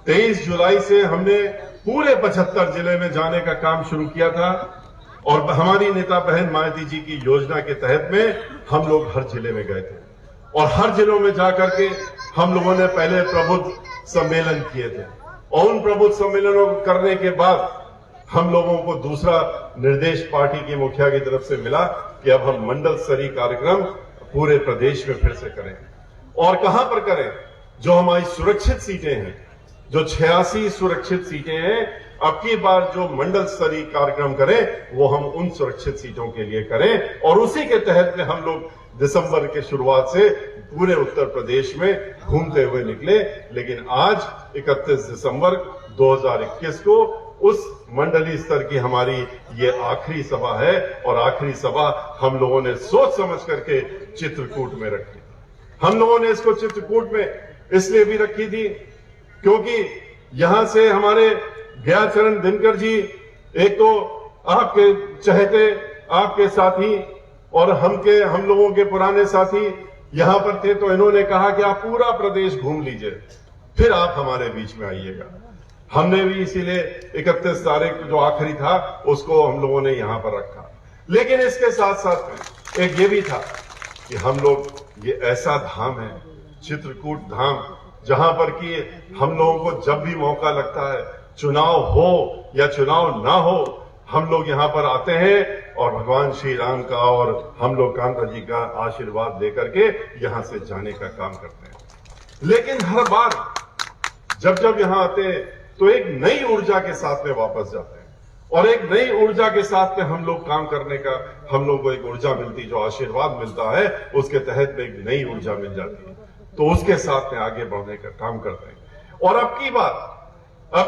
23 जुलाई से हमने पूरे 75 जिले में जाने का काम शुरू किया था और हमारी नेता बहन माइती जी की योजना के तहत में हम लोग हर जिले में गए थे और हर जिलों में जाकर के हम लोगों ने पहले प्रबुद्ध सम्मेलन किए थे और उन प्रबुद्ध सम्मेलनों को करने के बाद हम लोगों को दूसरा निर्देश पार्टी की मुखिया की तरफ से मिला कि अब हम मंडल स्तरीय कार्यक्रम पूरे प्रदेश में फिर से करें। और कहां पर करें? जो हमारी सुरक्षित सीटें हैं, जो 86 सुरक्षित सीटें हैं, अब की बार जो मंडल स्तरीय कार्यक्रम करें वो हम उन सुरक्षित सीटों के लिए करें। और उसी के तहत में हम लोग दिसंबर के शुरुआत से पूरे उत्तर प्रदेश में घूमते हुए निकले। लेकिन आज 31 दिसंबर 2021 को उस मंडलीय स्तर की हमारी ये आखिरी सभा है और आखिरी सभा हम लोगों ने सोच समझ करके चित्रकूट में रखी। हम लोगों ने इसको चित्रकूट में इसलिए भी रखी थी क्योंकि यहां से हमारे गयाचरण दिनकर जी एक तो आपके चहेते, आपके साथी और हम लोगों के पुराने साथी यहां पर थे, तो इन्होंने कहा कि आप पूरा प्रदेश घूम लीजिए, फिर आप हमारे बीच में आइएगा। हमने भी इसीलिए 31 तारीख जो आखिरी था उसको हम लोगों ने यहां पर रखा। लेकिन इसके साथ साथ में एक ये भी था कि हम लोग, ये ऐसा धाम है चित्रकूट धाम, जहां पर कि हम लोगों को जब भी मौका लगता है, चुनाव हो या चुनाव ना हो, हम लोग यहाँ पर आते हैं और भगवान श्री राम का और हम लोग कांता जी का आशीर्वाद लेकर के यहाँ से जाने का काम करते हैं। लेकिन हर बार जब जब यहाँ आते हैं तो एक नई ऊर्जा के साथ में वापस जाते हैं और एक नई ऊर्जा के साथ में हम लोग काम करने का, हम लोग को एक ऊर्जा मिलती, जो आशीर्वाद मिलता है उसके तहत में एक नई ऊर्जा मिल जाती है, तो उसके साथ में आगे बढ़ने का काम करते हैं। और अब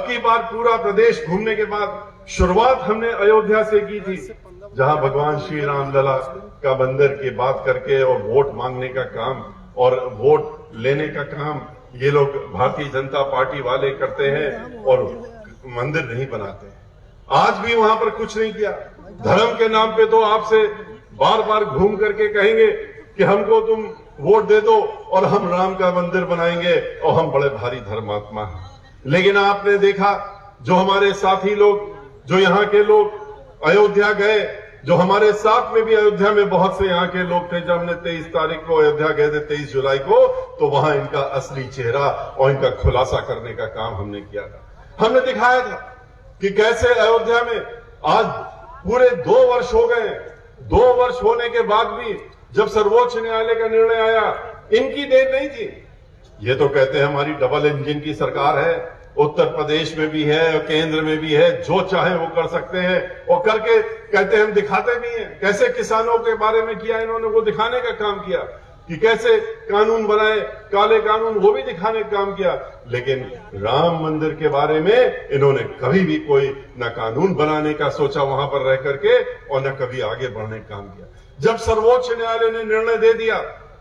की बार पूरा प्रदेश घूमने के बाद शुरुआत हमने अयोध्या से की थी, जहां भगवान श्री राम लला का मंदिर की बात करके और वोट मांगने का काम और वोट लेने का काम ये लोग भारतीय जनता पार्टी वाले करते हैं और मंदिर नहीं बनाते। आज भी वहां पर कुछ नहीं किया। धर्म के नाम पे तो आपसे बार बार घूम करके कहेंगे कि हमको तुम वोट दे दो और हम राम का मंदिर बनाएंगे और हम बड़े भारी धर्मात्मा हैं। लेकिन आपने देखा जो हमारे साथी लोग, जो यहाँ के लोग अयोध्या गए, जो हमारे साथ में भी अयोध्या में बहुत से यहाँ के लोग थे, जब हमने 23 तारीख को अयोध्या गए थे, 23 जुलाई को, तो वहां इनका असली चेहरा और इनका खुलासा करने का काम हमने किया था। हमने दिखाया था कि कैसे अयोध्या में आज पूरे 2 वर्ष हो गए, 2 वर्ष होने के बाद भी जब सर्वोच्च न्यायालय का निर्णय आया, इनकी देर नहीं थी। ये तो कहते हैं हमारी डबल इंजन की सरकार है, उत्तर प्रदेश में भी है और केंद्र में भी है, जो चाहे वो कर सकते हैं, और करके कहते हैं हम दिखाते भी हैं। कैसे किसानों के बारे में किया इन्होंने, वो दिखाने का काम किया कि कैसे कानून बनाए, काले कानून, वो भी दिखाने का काम किया। लेकिन राम मंदिर के बारे में इन्होंने कभी भी कोई न कानून बनाने का सोचा वहां पर रह करके, और न कभी आगे बढ़ने का काम किया। जब सर्वोच्च न्यायालय ने निर्णय दे दिया,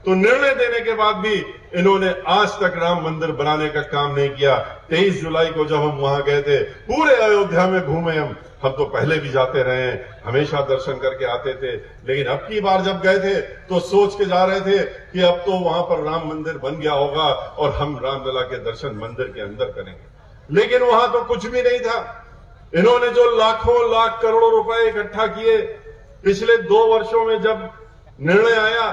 तो निर्णय देने के बाद भी इन्होंने आज तक राम मंदिर बनाने का काम नहीं किया। 23 जुलाई को जब हम वहां गए थे, पूरे अयोध्या में घूमे हम तो पहले भी जाते रहे हैं, हमेशा दर्शन करके आते थे, लेकिन अब की बार जब गए थे तो सोच के जा रहे थे कि अब तो वहां पर राम मंदिर बन गया होगा और हम रामलला के दर्शन मंदिर के अंदर करेंगे। लेकिन वहां तो कुछ भी नहीं था। इन्होंने जो लाखों लाख करोड़ों रुपए इकट्ठा किए, पिछले 2 वर्षों में जब निर्णय आया,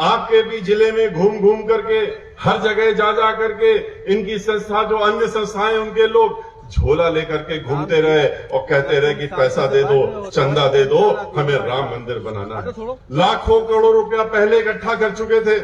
आपके भी जिले में घूम घूम करके, हर जगह जा जा करके इनकी संस्था, जो अन्य संस्थाएं, उनके लोग झोला लेकर के घूमते रहे और कहते रहे कि पैसा दे दो, चंदा दे दो, हमें राम मंदिर बनाना है। लाखों करोड़ रुपया पहले इकट्ठा कर चुके थे,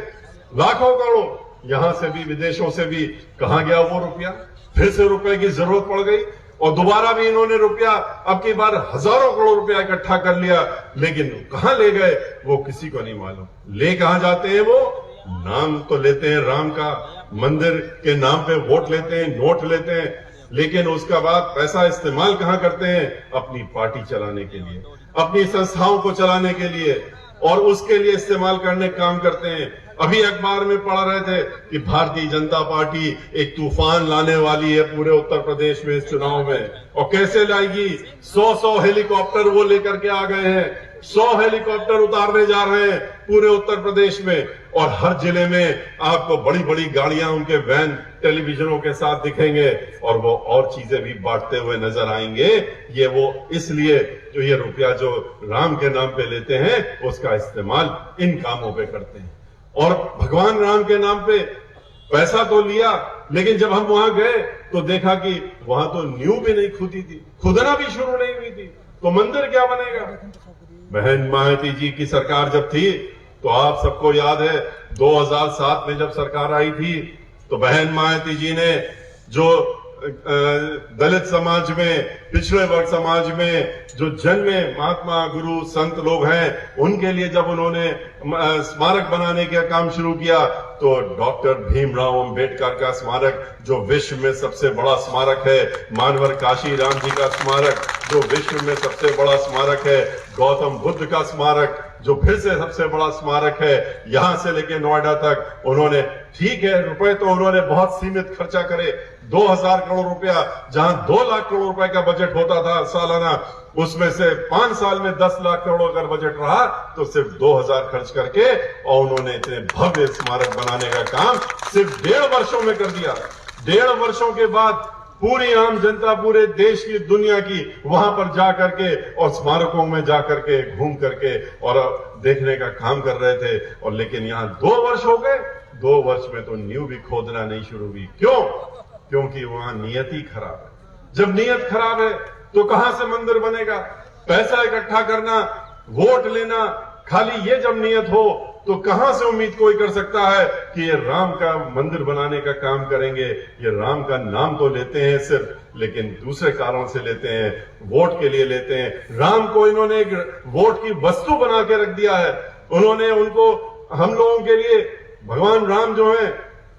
लाखों करोड़, यहां से भी विदेशों से भी। कहां गया वो रुपया? फिर से रुपए की जरूरत पड़ गई और दोबारा भी इन्होंने रुपया, अब की बार हजारों करोड़ रुपया इकट्ठा कर लिया, लेकिन कहां ले गए वो किसी को नहीं मालूम। ले कहां जाते हैं वो? नाम तो लेते हैं राम का, मंदिर के नाम पे वोट लेते हैं, नोट लेते हैं, लेकिन उसका बाद पैसा इस्तेमाल कहां करते हैं? अपनी पार्टी चलाने के लिए, अपनी संस्थाओं को चलाने के लिए, और उसके लिए इस्तेमाल करने का काम करते हैं। अभी अखबार में पढ़ रहे थे कि भारतीय जनता पार्टी एक तूफान लाने वाली है पूरे उत्तर प्रदेश में इस चुनाव में, और कैसे लाएगी? 100 हेलीकॉप्टर वो लेकर के आ गए हैं, 100 हेलीकॉप्टर उतारने जा रहे हैं पूरे उत्तर प्रदेश में, और हर जिले में आपको बड़ी बड़ी गाड़ियां, उनके वैन टेलीविजनों के साथ दिखेंगे, और वो और चीजें भी बांटते हुए नजर आएंगे। ये वो इसलिए जो ये रुपया जो राम के नाम पे लेते हैं, उसका इस्तेमाल इन कामों पे करते हैं। और भगवान राम के नाम पे पैसा तो लिया, लेकिन जब हम वहां गए तो देखा कि वहां तो नींव भी नहीं खुदी थी, खुदना भी शुरू नहीं हुई थी, तो मंदिर क्या बनेगा? बहन मायावती जी की सरकार जब थी, तो आप सबको याद है 2007 में जब सरकार आई थी, तो बहन मायावती जी ने जो दलित समाज में, पिछड़े वर्ग समाज में जो जन्मे महात्मा गुरु संत लोग हैं, उनके लिए जब उन्होंने स्मारक बनाने का काम शुरू किया, तो डॉक्टर भीमराव अंबेडकर का स्मारक, जो विश्व में सबसे बड़ा स्मारक है, मानवर काशी राम जी का स्मारक, जो विश्व में सबसे बड़ा स्मारक है, गौतम बुद्ध का स्मारक, जो फिर से सबसे बड़ा स्मारक है, यहां से लेके नोएडा तक उन्होंने, ठीक है रुपए तो उन्होंने बहुत सीमित खर्चा करे, 2000 करोड़ रुपया, जहां 2 लाख करोड़ रुपए का बजट होता था सालाना, उसमें से 5 साल में 10 लाख करोड़ अगर बजट रहा, तो सिर्फ 2000 खर्च करके, और उन्होंने इतने भव्य स्मारक बनाने का काम सिर्फ 1.5 वर्षों में कर दिया। 1.5 वर्षों के बाद पूरी आम जनता, पूरे देश की, दुनिया की, वहां पर जा करके और स्मारकों में जा करके, घूम करके और देखने का काम कर रहे थे। और लेकिन यहां 2 वर्ष हो गए, 2 वर्ष में तो नींव भी खोदना नहीं शुरू हुई। क्यों? क्योंकि वहां नियत ही खराब है। जब नियत खराब है तो कहां से मंदिर बनेगा? पैसा इकट्ठा करना, वोट लेना, खाली ये जब नियत हो, तो कहां से उम्मीद कोई कर सकता है कि ये राम का मंदिर बनाने का काम करेंगे? ये राम का नाम तो लेते हैं सिर्फ, लेकिन दूसरे कारणों से लेते हैं, वोट के लिए लेते हैं। राम को इन्होंने एक वोट की वस्तु बना के रख दिया है। उन्होंने उनको, हम लोगों के लिए भगवान राम जो है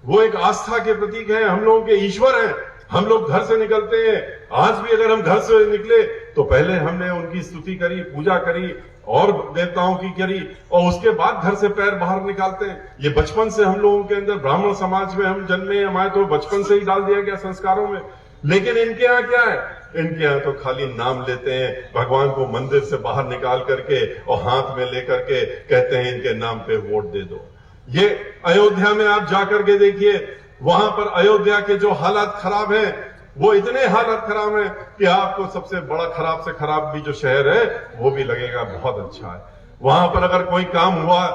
वो एक आस्था के प्रतीक है, हम लोगों के ईश्वर हैं। हम लोग घर से निकलते हैं, आज भी अगर हम घर से निकले तो पहले हमने उनकी स्तुति करी, पूजा करी, और देवताओं की करी, और उसके बाद घर से पैर बाहर निकालते हैं। ये बचपन से हम लोगों के अंदर, ब्राह्मण समाज में हम जन्मे, हमारे तो बचपन से ही डाल दिया गया संस्कारों में। लेकिन इनके यहाँ क्या है? इनके यहाँ तो खाली नाम लेते हैं, भगवान को मंदिर से बाहर निकाल करके और हाथ में लेकर के कहते हैं इनके नाम पे वोट दे दो। ये अयोध्या में आप जाकर के देखिए, वहां पर अयोध्या के जो हालात खराब हैं, वो इतने हालत खराब है कि आपको सबसे बड़ा खराब से खराब भी जो शहर है वो भी लगेगा बहुत अच्छा है। वहां पर अगर कोई काम हुआ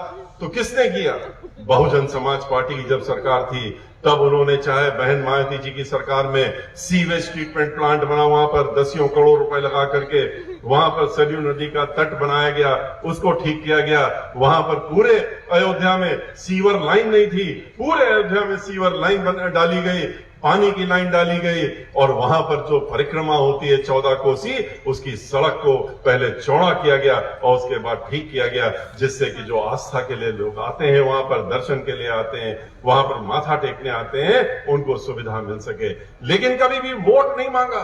तो किसने किया? बहुजन समाज पार्टी की जब सरकार थी तब उन्होंने, चाहे बहन मायावती जी की सरकार में सीवेज ट्रीटमेंट प्लांट बना, वहां पर दसियों करोड़ रुपए लगा करके वहां पर सरयू नदी का तट बनाया गया, उसको ठीक किया गया। वहां पर पूरे अयोध्या में सीवर लाइन नहीं थी, पूरे अयोध्या में सीवर लाइन डाली गई, पानी की लाइन डाली गई, और वहां पर जो परिक्रमा होती है 14 कोसी, उसकी सड़क को पहले चौड़ा किया गया और उसके बाद ठीक किया गया, जिससे कि जो आस्था के लिए लोग आते हैं, वहां पर दर्शन के लिए आते हैं, वहां पर माथा टेकने आते हैं, उनको सुविधा मिल सके। लेकिन कभी भी वोट नहीं मांगा,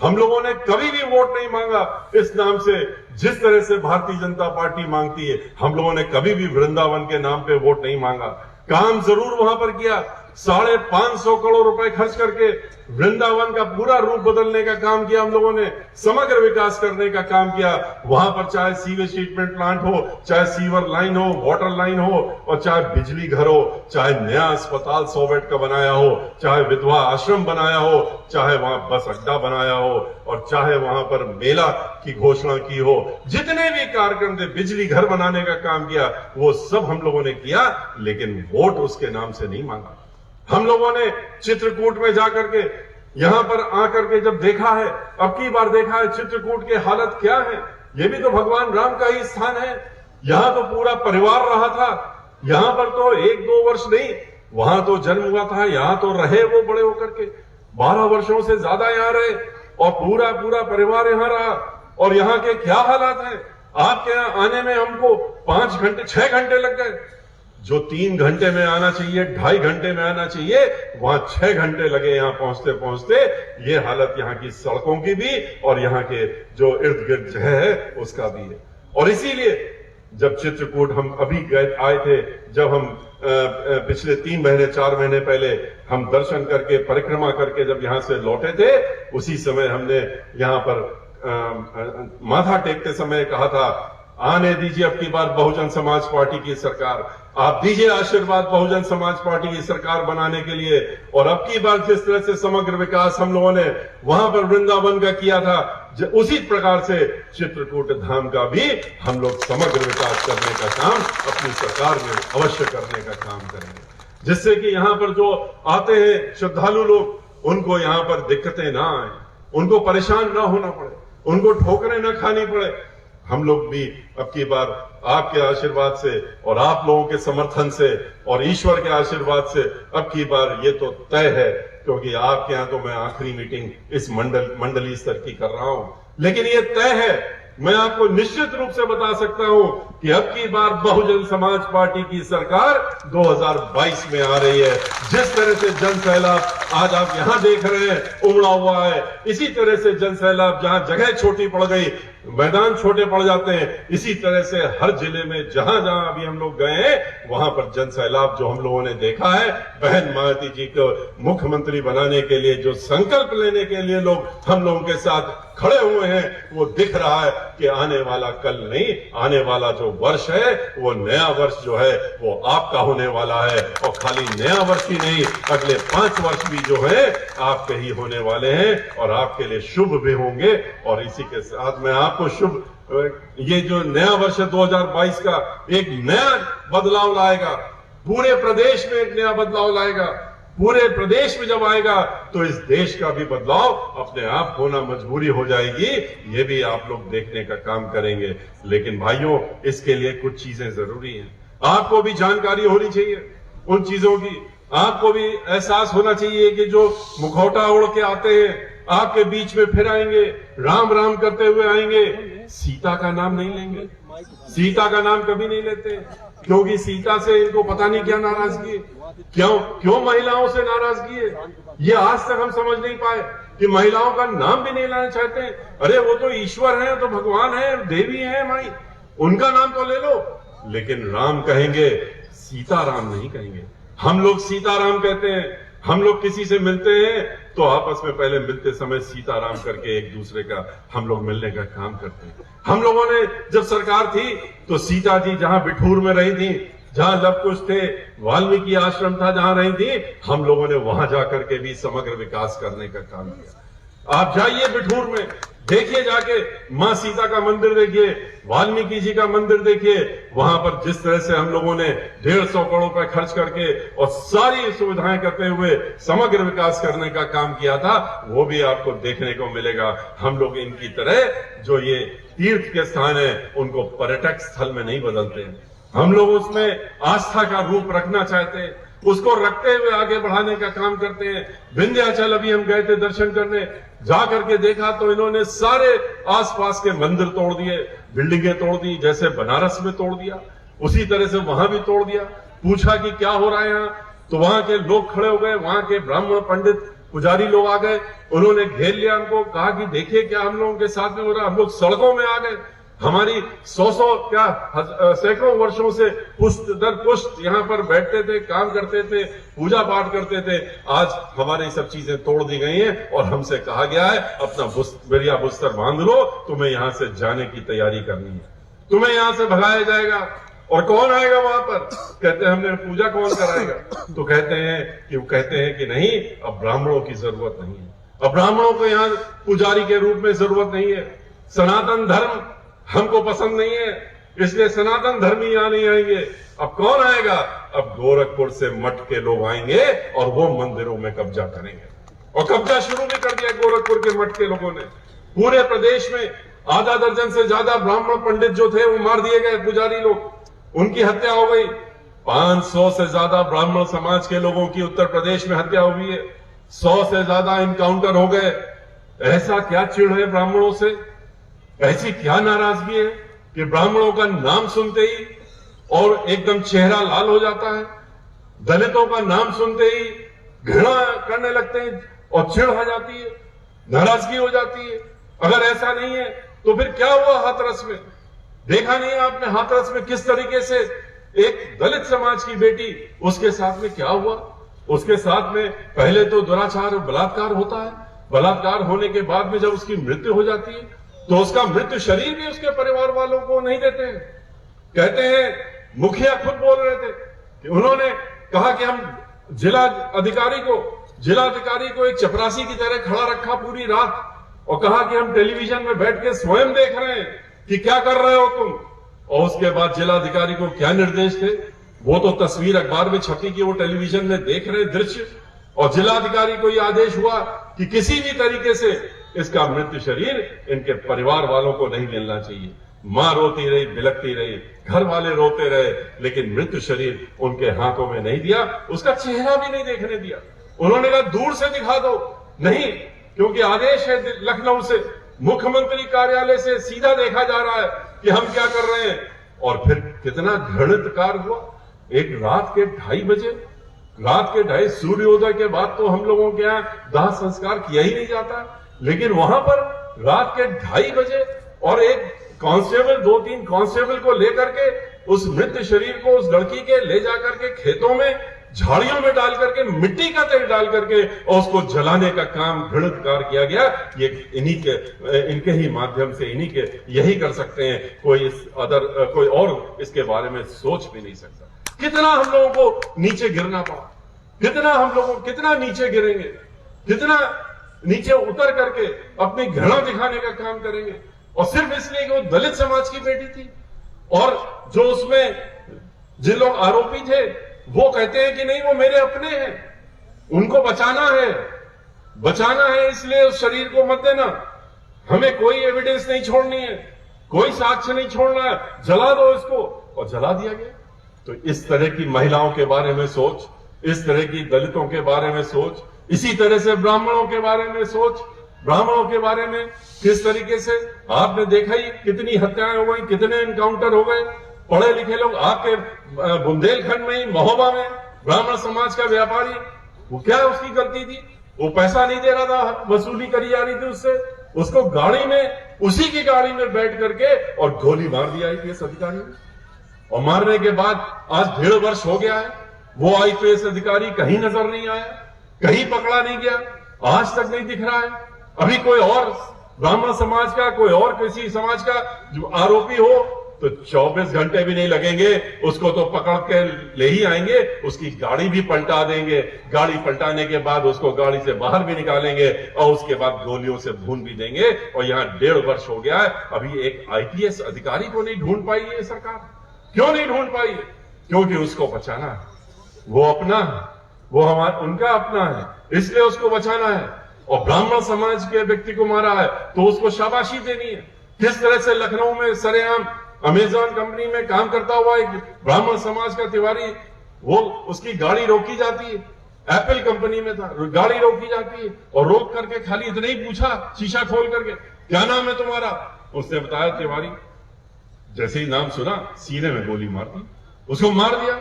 हम लोगों ने कभी भी वोट नहीं मांगा इस नाम से, जिस तरह से भारतीय जनता पार्टी मांगती है। हम लोगों ने कभी भी वृंदावन के नाम पे वोट नहीं मांगा। काम जरूर वहां पर किया, 550 करोड़ रुपए खर्च करके वृंदावन का पूरा रूप बदलने का काम किया हम लोगों ने, समग्र विकास करने का काम किया। वहां पर चाहे सीवेज ट्रीटमेंट प्लांट हो, चाहे सीवर लाइन हो, वाटर लाइन हो, और चाहे बिजली घर हो, चाहे नया अस्पताल 100 बेड का बनाया हो, चाहे विधवा आश्रम बनाया हो, चाहे वहां बस अड्डा बनाया हो, और चाहे वहां पर मेला की घोषणा की हो, जितने भी कार्यक्रम थे, बिजली घर बनाने का काम किया, वो सब हम लोगों ने किया, लेकिन वोट उसके नाम से नहीं मांगा। हम लोगों ने चित्रकूट में जाकर के, यहां पर आकर के जब देखा है, अब की बार देखा है चित्रकूट की हालत क्या है। ये भी तो भगवान राम का ही स्थान है, यहां तो पूरा परिवार रहा था, यहां पर तो 1-2 वर्ष नहीं, वहां तो जन्म हुआ था, यहां तो रहे वो बड़े होकर के 12 वर्षों से ज्यादा यहां रहे, और पूरा परिवार यहां रहा। और यहां के क्या हालात हैं, आपके यहां आने में हमको 5 घंटे 6 घंटे लग गए, जो 3 घंटे में आना चाहिए, 2.5 घंटे में आना चाहिए, वहां 6 घंटे लगे यहाँ पहुंचते पहुंचते। ये हालत यहाँ की सड़कों की भी और यहाँ के जो इर्द गिर्द जगह है उसका भी है। और इसीलिए जब चित्रकूट हम अभी आए थे, जब हम पिछले 3 महीने 4 महीने पहले हम दर्शन करके, परिक्रमा करके जब यहां से लौटे थे, उसी समय हमने यहाँ पर माथा टेकते समय कहा था, आने दीजिए अब की बार बहुजन समाज पार्टी की सरकार, आप दीजिए आशीर्वाद बहुजन समाज पार्टी की सरकार बनाने के लिए। और अब की बार जिस तरह से समग्र विकास हम लोगों ने वहां पर वृंदावन का किया था, उसी प्रकार से चित्रकूट धाम का भी हम लोग समग्र विकास करने का काम अपनी सरकार में अवश्य करने का काम करेंगे, जिससे कि यहाँ पर जो आते हैं श्रद्धालु लोग, उनको यहाँ पर दिक्कतें ना आए, उनको परेशान ना होना पड़े, उनको ठोकरें ना खानी पड़े। हम लोग भी अब की बार आपके आशीर्वाद से और आप लोगों के समर्थन से और ईश्वर के आशीर्वाद से अब की बार ये तो तय है, क्योंकि आपके यहाँ तो मैं आखिरी मीटिंग इस मंडलीय स्तर की कर रहा हूं, लेकिन ये तय है, मैं आपको निश्चित रूप से बता सकता हूं कि अब की बार बहुजन समाज पार्टी की सरकार 2022 में आ रही है। जिस तरह से जन सैलाब आज आप यहां देख रहे हैं उमड़ा हुआ है, इसी तरह से जन सैलाब जहां जगह छोटी पड़ गई, मैदान छोटे पड़ जाते हैं, इसी तरह से हर जिले में जहां जहां अभी हम लोग गए हैं, वहां पर जन सैलाब जो हम लोगों ने देखा है, बहन मायावती जी को मुख्यमंत्री बनाने के लिए जो संकल्प लेने के लिए लोग हम लोगों के साथ खड़े हुए हैं, वो दिख रहा है कि आने वाला कल नहीं, आने वाला जो वर्ष है, वो नया वर्ष जो है वो आपका होने वाला है। और खाली नया वर्ष ही नहीं, अगले 5 वर्ष भी जो है आपके ही होने वाले हैं और आपके लिए शुभ भी होंगे। और इसी के साथ मैं आपको शुभ, ये जो नया वर्ष है 2022 का, एक नया बदलाव लाएगा, पूरे प्रदेश में एक नया बदलाव लाएगा। पूरे प्रदेश में जब आएगा तो इस देश का भी बदलाव अपने आप होना मजबूरी हो जाएगी, ये भी आप लोग देखने का काम करेंगे। लेकिन भाइयों, इसके लिए कुछ चीजें जरूरी हैं, आपको भी जानकारी होनी चाहिए उन चीजों की, आपको भी एहसास होना चाहिए कि जो मुखौटा ओढ़ के आते हैं आपके बीच में फिर आएंगे, राम राम करते हुए आएंगे, सीता का नाम नहीं लेंगे, सीता का नाम कभी नहीं लेते, क्योंकि सीता से इनको पता नहीं क्या नाराजगी है, क्यों महिलाओं से नाराजगी है, ये आज तक हम समझ नहीं पाए कि महिलाओं का नाम भी नहीं लाना चाहते हैं। अरे वो तो ईश्वर है, तो भगवान है, देवी है माई, उनका नाम तो ले लो, लेकिन राम कहेंगे, सीताराम नहीं कहेंगे। हम लोग सीताराम कहते हैं, हम लोग किसी से मिलते हैं तो आपस में पहले मिलते समय सीताराम करके एक दूसरे का हम लोग मिलने का काम करते हैं। हम लोगों ने जब सरकार थी तो सीता जी जहां बिठूर में रही थी, जहां लव कुश थे, वाल्मीकि आश्रम था जहां रही थी, हम लोगों ने वहां जाकर के भी समग्र विकास करने का काम किया। आप जाइए बिठूर में, देखिए जाके मां सीता का मंदिर देखिए, वाल्मीकि जी का मंदिर देखिए, वहां पर जिस तरह से हम लोगों ने 150 करोड़ रुपए खर्च करके और सारी सुविधाएं करते हुए समग्र विकास करने का काम किया था, वो भी आपको देखने को मिलेगा। हम लोग इनकी तरह जो ये तीर्थ के स्थान है उनको पर्यटक स्थल में नहीं बदलते हैं। हम लोग उसमें आस्था का रूप रखना चाहते हैं, उसको रखते हुए आगे बढ़ाने का काम करते हैं। विंध्याचल अभी हम गए थे दर्शन करने, जा करके देखा तो इन्होंने सारे आसपास के मंदिर तोड़ दिए, बिल्डिंगें तोड़ दी, जैसे बनारस में तोड़ दिया उसी तरह से वहां भी तोड़ दिया। पूछा कि क्या हो रहा है यहाँ, तो वहां के लोग खड़े हो गए, वहां के ब्राह्मण पंडित पुजारी लोग आ गए, उन्होंने घेर लिया हमको, कहा कि देखिए क्या हम लोगों के साथ में हो रहा है। हम लोग सड़कों में आ गए, हमारी 100 क्या सैकड़ों वर्षों से पुष्ट दर पुष्ट यहाँ पर बैठते थे, काम करते थे, पूजा पाठ करते थे, आज हमारी सब चीजें तोड़ दी गई हैं और हमसे कहा गया है अपना बेरिया बुस्तर बांध लो, तुम्हें यहां से जाने की तैयारी करनी है, तुम्हें यहां से भगाया जाएगा। और कौन आएगा वहां पर? कहते हैं हमने पूजा कौन कराएगा? तो कहते हैं कि नहीं, अब ब्राह्मणों की जरूरत नहीं है, अब ब्राह्मणों को यहाँ पुजारी के रूप में जरूरत नहीं है, सनातन धर्म हमको पसंद नहीं है, इसलिए सनातन धर्मी यहां नहीं आएंगे। अब कौन आएगा? अब गोरखपुर से मठ के लोग आएंगे और वो मंदिरों में कब्जा करेंगे, और कब्जा शुरू भी कर दिया गोरखपुर के मठ के लोगों ने। पूरे प्रदेश में आधा दर्जन से ज्यादा ब्राह्मण पंडित जो थे वो मार दिए गए, पुजारी लोग, उनकी हत्या हो गई। 500 से ज्यादा ब्राह्मण समाज के लोगों की उत्तर प्रदेश में हत्या हुई है, 100 से ज्यादा इनकाउंटर हो गए। ऐसा क्या चिढ़ है ब्राह्मणों से, ऐसी क्या नाराजगी है कि ब्राह्मणों का नाम सुनते ही और एकदम चेहरा लाल हो जाता है, दलितों का नाम सुनते ही घृणा करने लगते हैं और चिढ़ आ जाती है, नाराजगी हो जाती है। अगर ऐसा नहीं है तो फिर क्या हुआ हाथरस में? देखा नहीं आपने हाथरस में किस तरीके से एक दलित समाज की बेटी, उसके साथ में क्या हुआ? उसके साथ में पहले तो दुराचार और बलात्कार होता है, बलात्कार होने के बाद में जब उसकी मृत्यु हो जाती है तो उसका मृत्यु शरीर भी उसके परिवार वालों को नहीं देते हैं। कहते हैं मुखिया खुद बोल रहे थे कि उन्होंने कहा कि हम जिलाधिकारी को एक चपरासी की तरह खड़ा रखा पूरी रात और कहा कि हम टेलीविजन में बैठ के स्वयं देख रहे हैं कि क्या कर रहे हो तुम। और उसके बाद जिलाधिकारी को क्या निर्देश थे? वो तो तस्वीर अखबार में छपी कि वो टेलीविजन में देख रहे दृश्य, और जिलाधिकारी को यह आदेश हुआ कि किसी भी तरीके से इसका मृत्यु शरीर इनके परिवार वालों को नहीं मिलना चाहिए। मां रोती रही, बिलखती रही, घर वाले रोते रहे, लेकिन मृत्यु शरीर उनके हाथों में नहीं दिया, उसका चेहरा भी नहीं देखने दिया। उन्होंने कहा दूर से दिखा दो, नहीं, क्योंकि आदेश है लखनऊ से, मुख्यमंत्री कार्यालय से सीधा देखा जा रहा है कि हम क्या कर रहे हैं। और फिर कितना घृणित कार्य हुआ। एक रात के 2:30 बजे, रात के 2:30 सूर्योदय के बाद तो हम लोगों के यहाँ दाह संस्कार किया ही नहीं जाता, लेकिन वहां पर रात के 2:30 बजे और एक कांस्टेबल, 2-3 कांस्टेबल को लेकर के उस मृत शरीर को उस लड़की के ले जाकर के खेतों में झाड़ियों में डाल करके, मिट्टी का तेल डाल करके और उसको जलाने का काम घृणित कार्य किया गया। ये इनके ही माध्यम से इन्हीं के यही कर सकते हैं, कोई और इसके बारे में सोच भी नहीं सकता। कितना हम लोगों को नीचे गिरना पड़ा, कितना नीचे गिरेंगे, कितना नीचे उतर करके अपनी घृणा दिखाने का काम करेंगे, और सिर्फ इसलिए कि वो दलित समाज की बेटी थी। और जो उसमें जिन लोग आरोपी थे वो कहते हैं कि नहीं वो मेरे अपने हैं, उनको बचाना है, इसलिए उस शरीर को मत देना, हमें कोई एविडेंस नहीं छोड़नी है, कोई साक्ष्य नहीं छोड़ना है, जला दो इसको, और जला दिया गया। तो इस तरह की महिलाओं के बारे में सोच, इस तरह की दलितों के बारे में सोच, इसी तरह से ब्राह्मणों के बारे में सोच, ब्राह्मणों के बारे में किस तरीके से आपने देखा ही कितनी हत्याएं हो गई, कितने एनकाउंटर हो गए। पढ़े लिखे लोग आपके बुंदेलखंड में ही, महोबा में ब्राह्मण समाज का व्यापारी, वो क्या उसकी गलती थी? वो पैसा नहीं दे रहा था, वसूली करी जा रही थी उससे, उसको गाड़ी में, उसी की गाड़ी में बैठ करके और गोली मार दिया आईपीएस अधिकारी ने। और मारने के बाद आज 1.5 वर्ष हो गया है, वो आईपीएस अधिकारी कहीं नजर नहीं आया। कहीं पकड़ा नहीं गया, आज तक नहीं दिख रहा है। अभी कोई और ब्राह्मण समाज का, कोई और किसी समाज का जो आरोपी हो तो 24 घंटे भी नहीं लगेंगे, उसको तो पकड़ के ले ही आएंगे, उसकी गाड़ी भी पलटा देंगे, गाड़ी पलटाने के बाद उसको गाड़ी से बाहर भी निकालेंगे और उसके बाद गोलियों से भून भी देंगे। और यहां 1.5 वर्ष हो गया है, अभी एक IPS अधिकारी को नहीं ढूंढ पाई है सरकार। क्यों नहीं ढूंढ पाई? क्योंकि उसको बचाना है, वो अपना है, वो उनका अपना है, इसलिए उसको बचाना है। और ब्राह्मण समाज के व्यक्ति को मारा है तो उसको शाबाशी देनी है। किस तरह से लखनऊ में सरेआम अमेजॉन कंपनी में काम करता हुआ एक ब्राह्मण समाज का तिवारी, वो उसकी गाड़ी रोकी जाती है, एप्पल कंपनी में था, गाड़ी रोकी जाती है और रोक करके खाली इतना ही पूछा शीशा खोल करके, क्या नाम है तुम्हारा? उसने बताया तिवारी। जैसे ही नाम सुना सीने में गोली मार दी, उसको मार दिया।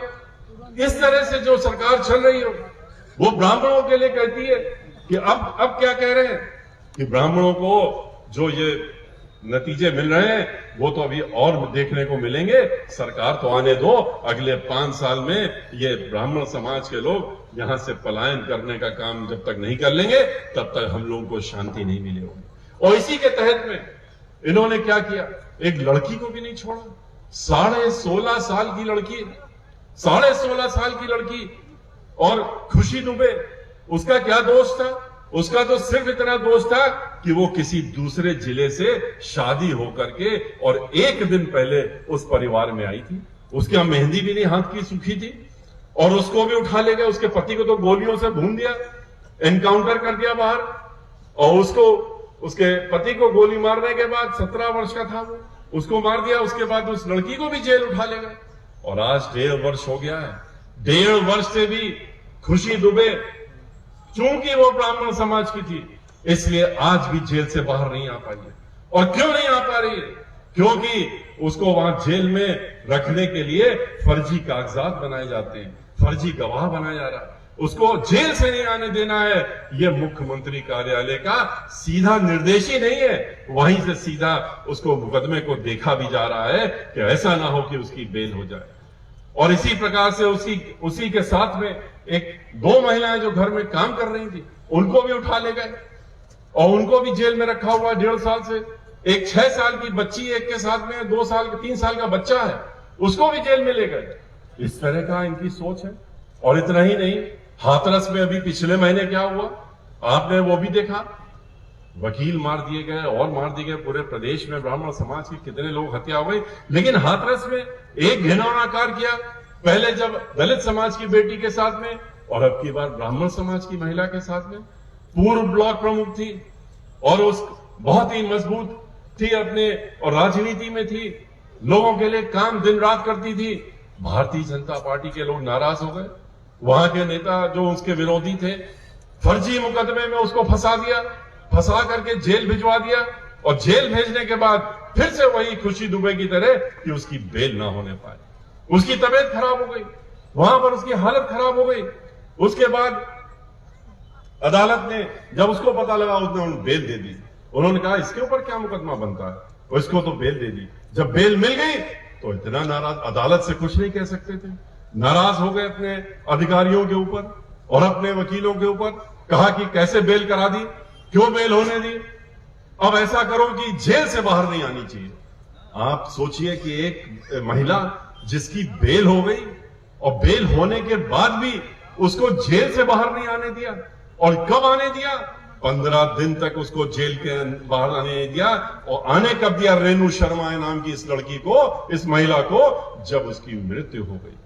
इस तरह से जो सरकार चल रही हो वो ब्राह्मणों के लिए कहती है कि अब क्या कह रहे हैं कि ब्राह्मणों को जो ये नतीजे मिल रहे हैं वो तो अभी और देखने को मिलेंगे। सरकार तो आने दो, अगले 5 साल में ये ब्राह्मण समाज के लोग यहां से पलायन करने का काम जब तक नहीं कर लेंगे तब तक हम लोगों को शांति नहीं मिलेगी। और इसी के तहत में इन्होंने क्या किया, एक लड़की को भी नहीं छोड़ा। 16.5 साल की लड़की, 16.5 साल की लड़की, और खुशी दुबे, उसका क्या दोष था? उसका तो सिर्फ इतना दोष था कि वो किसी दूसरे जिले से शादी होकर के और 1 दिन पहले उस परिवार में आई थी। उसकी मेहंदी भी नहीं हाथ की सूखी थी और उसको भी उठा ले गए। उसके पति को तो गोलियों से भून दिया, एनकाउंटर कर दिया बाहर। और उसको, उसके पति को गोली मारने के बाद 17 वर्ष का था वो, उसको मार दिया। उसके बाद उस लड़की को भी जेल उठा ले गए। और आज 1.5 वर्ष हो गया है। 1.5 वर्ष से भी खुशी दुबे, चूंकि वो ब्राह्मण समाज की थी, इसलिए आज भी जेल से बाहर नहीं आ पाई है। और क्यों नहीं आ पा रही है? क्योंकि उसको वहां जेल में रखने के लिए फर्जी कागजात बनाए जाते हैं, फर्जी गवाह बनाया जा रहा है। उसको जेल से नहीं आने देना है, यह मुख्यमंत्री कार्यालय का सीधा निर्देश ही नहीं है। वहीं से सीधा उसको मुकदमे को देखा भी जा रहा है कि ऐसा ना हो कि उसकी बेल हो जाए। और इसी प्रकार से उसी के साथ में 2 महिलाएं जो घर में काम कर रही थी, उनको भी उठा ले गए और उनको भी जेल में रखा हुआ 1.5 साल से। एक 6 साल की बच्ची एक के साथ में 2 साल 3 साल का बच्चा है, उसको भी जेल में ले गए। इस तरह का इनकी सोच है। और इतना ही नहीं, हाथरस में अभी पिछले महीने क्या हुआ आपने वो भी देखा। वकील मार दिए गए और मार दिए गए। पूरे प्रदेश में ब्राह्मण समाज के कितने लोग हत्या हो गई। लेकिन हाथरस में एक घिनौना कार्य किया, पहले जब दलित समाज की बेटी के साथ में और अब की बार ब्राह्मण समाज की महिला के साथ में। पूर्व ब्लॉक प्रमुख थी और उस बहुत ही मजबूत थी अपने, और राजनीति में थी, लोगों के लिए काम दिन रात करती थी। भारतीय जनता पार्टी के लोग नाराज हो गए। वहां के नेता जो उसके विरोधी थे, फर्जी मुकदमे में उसको फंसा दिया, फंसा करके जेल भिजवा दिया। और जेल भेजने के बाद फिर से वही खुशी दुबे की तरह कि उसकी बेल ना होने पाए। उसकी तबीयत खराब हो गई, वहां पर उसकी हालत खराब हो गई। उसके बाद अदालत ने, जब उसको पता लगा, उसने बेल दे दी। उन्होंने कहा इसके ऊपर क्या मुकदमा बनता है, और इसको तो बेल दे दी। जब बेल मिल गई तो इतना नाराज, अदालत से कुछ नहीं कह सकते थे, नाराज हो गए अपने अधिकारियों के ऊपर और अपने वकीलों के ऊपर। कहा कि कैसे बेल करा दी, क्यों बेल होने दी, अब ऐसा करो कि जेल से बाहर नहीं आनी चाहिए। आप सोचिए कि एक महिला जिसकी बेल हो गई और बेल होने के बाद भी उसको जेल से बाहर नहीं आने दिया। और कब आने दिया? 15 दिन तक उसको जेल के बाहर आने नहीं दिया। और आने कब दिया? रेणु शर्मा नाम की इस लड़की को, इस महिला को, जब उसकी मृत्यु हो गई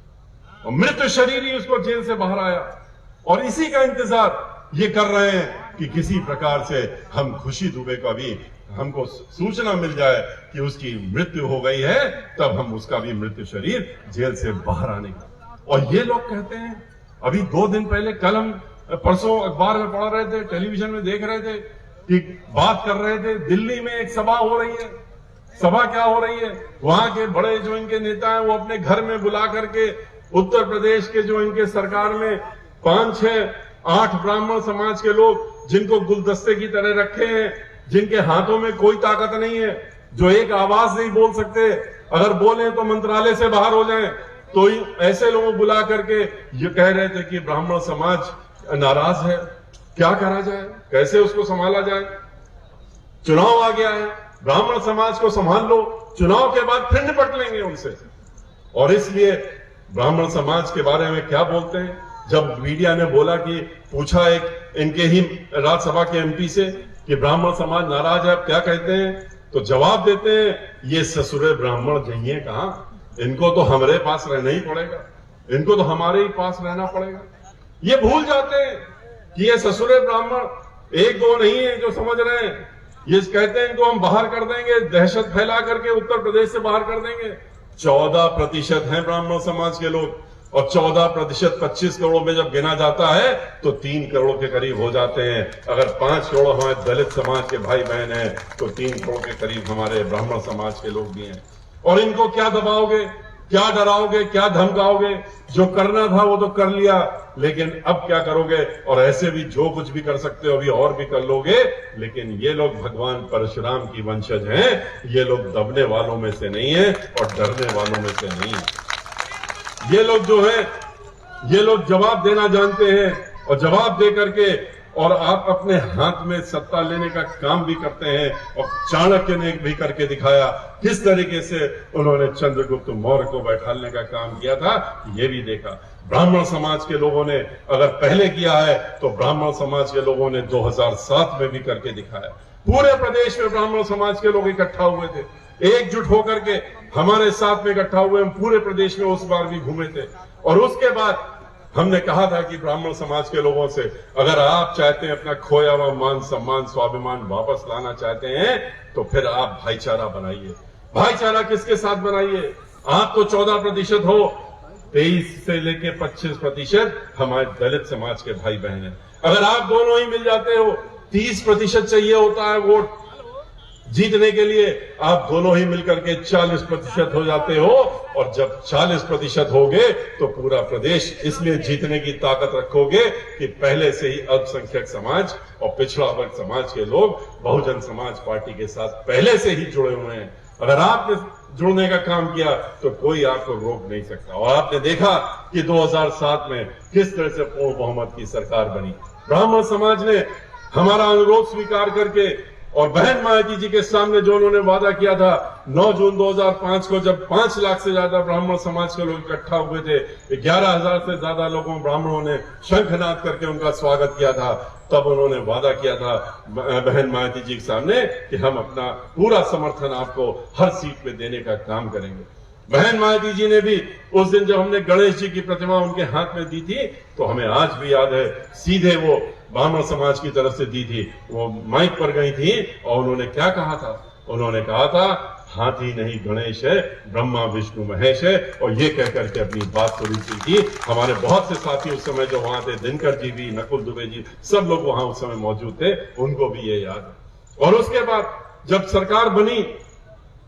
और मृत्यु शरीर ही उसको जेल से बाहर आया। और इसी का इंतजार ये कर रहे हैं कि किसी प्रकार से हम खुशी दुबे का भी हमको सूचना मिल जाए कि उसकी मृत्यु हो गई है, तब हम उसका भी मृत्यु शरीर जेल से बाहर आने का। और ये लोग कहते हैं, अभी 2 दिन पहले, कल हम परसों अखबार में पढ़ रहे थे, टेलीविजन में देख रहे थे कि बात कर रहे थे, दिल्ली में एक सभा हो रही है। सभा क्या हो रही है? वहां के बड़े जो इनके नेता हैं वो अपने घर में बुला करके उत्तर प्रदेश के जो इनके सरकार में 5, 6, 8 ब्राह्मण समाज के लोग, जिनको गुलदस्ते की तरह रखे हैं, जिनके हाथों में कोई ताकत नहीं है, जो एक आवाज नहीं बोल सकते, अगर बोले तो मंत्रालय से बाहर हो जाएं, तो ऐसे लोगों बुला करके ये कह रहे थे कि ब्राह्मण समाज नाराज है, क्या करा जाए, कैसे उसको संभाला जाए। चुनाव आ गया है, ब्राह्मण समाज को संभाल लो, चुनाव के बाद फिर निपट लेंगे उनसे। और इसलिए ब्राह्मण समाज के बारे में क्या बोलते हैं, जब मीडिया ने बोला कि पूछा एक इनके ही राज्यसभा के एमपी से कि ब्राह्मण समाज नाराज है, क्या कहते हैं, तो जवाब देते हैं ये ससुरे ब्राह्मण जाइए कहां, इनको तो हमारे पास रहना ही पड़ेगा, इनको तो हमारे ही पास रहना पड़ेगा। ये भूल जाते हैं कि ये ससुरे ब्राह्मण एक दो नहीं है जो समझ रहे हैं, ये कहते हैं इनको हम बाहर कर देंगे, दहशत फैला करके उत्तर प्रदेश से बाहर कर देंगे। 14% हैं ब्राह्मण समाज के लोग, और 14% 25 करोड़ में जब गिना जाता है तो 3 करोड़ के करीब हो जाते हैं। अगर 5 करोड़ हमारे दलित समाज के भाई बहन हैं तो 3 करोड़ के करीब हमारे ब्राह्मण समाज के लोग भी हैं। और इनको क्या दबाओगे, क्या डराओगे, क्या धमकाओगे, जो करना था वो तो कर लिया, लेकिन अब क्या करोगे। और ऐसे भी जो कुछ भी कर सकते हो अभी और भी कर लोगे। लेकिन ये लोग भगवान परशुराम की वंशज हैं, ये लोग दबने वालों में से नहीं है और डरने वालों में से नहीं है। ये लोग जो है, ये लोग जवाब देना जानते हैं, और जवाब दे करके और आप अपने हाथ में सत्ता लेने का काम भी करते हैं। और चाणक्य ने भी करके दिखाया किस तरीके से उन्होंने चंद्रगुप्त मौर्य को बैठालने का काम किया था, ये भी देखा। ब्राह्मण समाज के लोगों ने अगर पहले किया है तो ब्राह्मण समाज के लोगों ने 2007 में भी करके दिखाया। पूरे प्रदेश में ब्राह्मण समाज के लोग इकट्ठा हुए थे, एकजुट होकर के हमारे साथ में इकट्ठा हुए। हम पूरे प्रदेश में उस बार भी घूमे थे, और उसके बाद हमने कहा था कि ब्राह्मण समाज के लोगों से अगर आप चाहते हैं अपना खोया हुआ मान सम्मान स्वाभिमान वापस लाना चाहते हैं तो फिर आप भाईचारा बनाइए। भाईचारा किसके साथ बनाइए, आप तो 14% हो, 23 से लेके 25% हमारे दलित समाज के भाई बहन हैं। अगर आप दोनों ही मिल जाते हो, 30% चाहिए होता है वोट जीतने के लिए, आप दोनों ही मिलकर के 40% हो जाते हो। और जब 40% होगे तो पूरा प्रदेश इसलिए जीतने की ताकत रखोगे कि पहले से ही अल्पसंख्यक समाज और पिछड़ा वर्ग समाज के लोग बहुजन समाज पार्टी के साथ पहले से ही जुड़े हुए हैं। अगर आपने जुड़ने का काम किया तो कोई आपको रोक नहीं सकता। और आपने देखा कि 2007 में किस तरह से पूर्ण बहुमत की सरकार बनी। ब्राह्मण समाज ने हमारा अनुरोध स्वीकार करके और बहन मायावती जी के सामने जो उन्होंने वादा किया था 9 जून 2005 को, जब 5 लाख से ज्यादा ब्राह्मण समाज के लोग इकट्ठा हुए थे, 11,000 से ज्यादा लोगों ब्राह्मणों ने शंखनाद करके उनका स्वागत किया था, तब उन्होंने वादा किया था बहन मायावती जी के सामने कि हम अपना पूरा समर्थन आपको हर सीट पे देने का काम करेंगे। बहन मायावती जी ने भी उस दिन जब हमने गणेश जी की प्रतिमा उनके हाथ में दी थी तो हमें आज भी याद है, सीधे वो ब्राह्मण समाज की तरफ से दी थी। वो माइक पर गई थी और उन्होंने क्या कहा था, उन्होंने कहा था हाथी नहीं गणेश है, ब्रह्मा विष्णु महेश है। और ये कहकर के अपनी बात थोड़ी सी थी। हमारे बहुत से साथी उस समय जो वहां थे, दिनकर जी भी, नकुल दुबे जी, सब लोग वहां उस समय मौजूद थे, उनको भी ये याद है। और उसके बाद जब सरकार बनी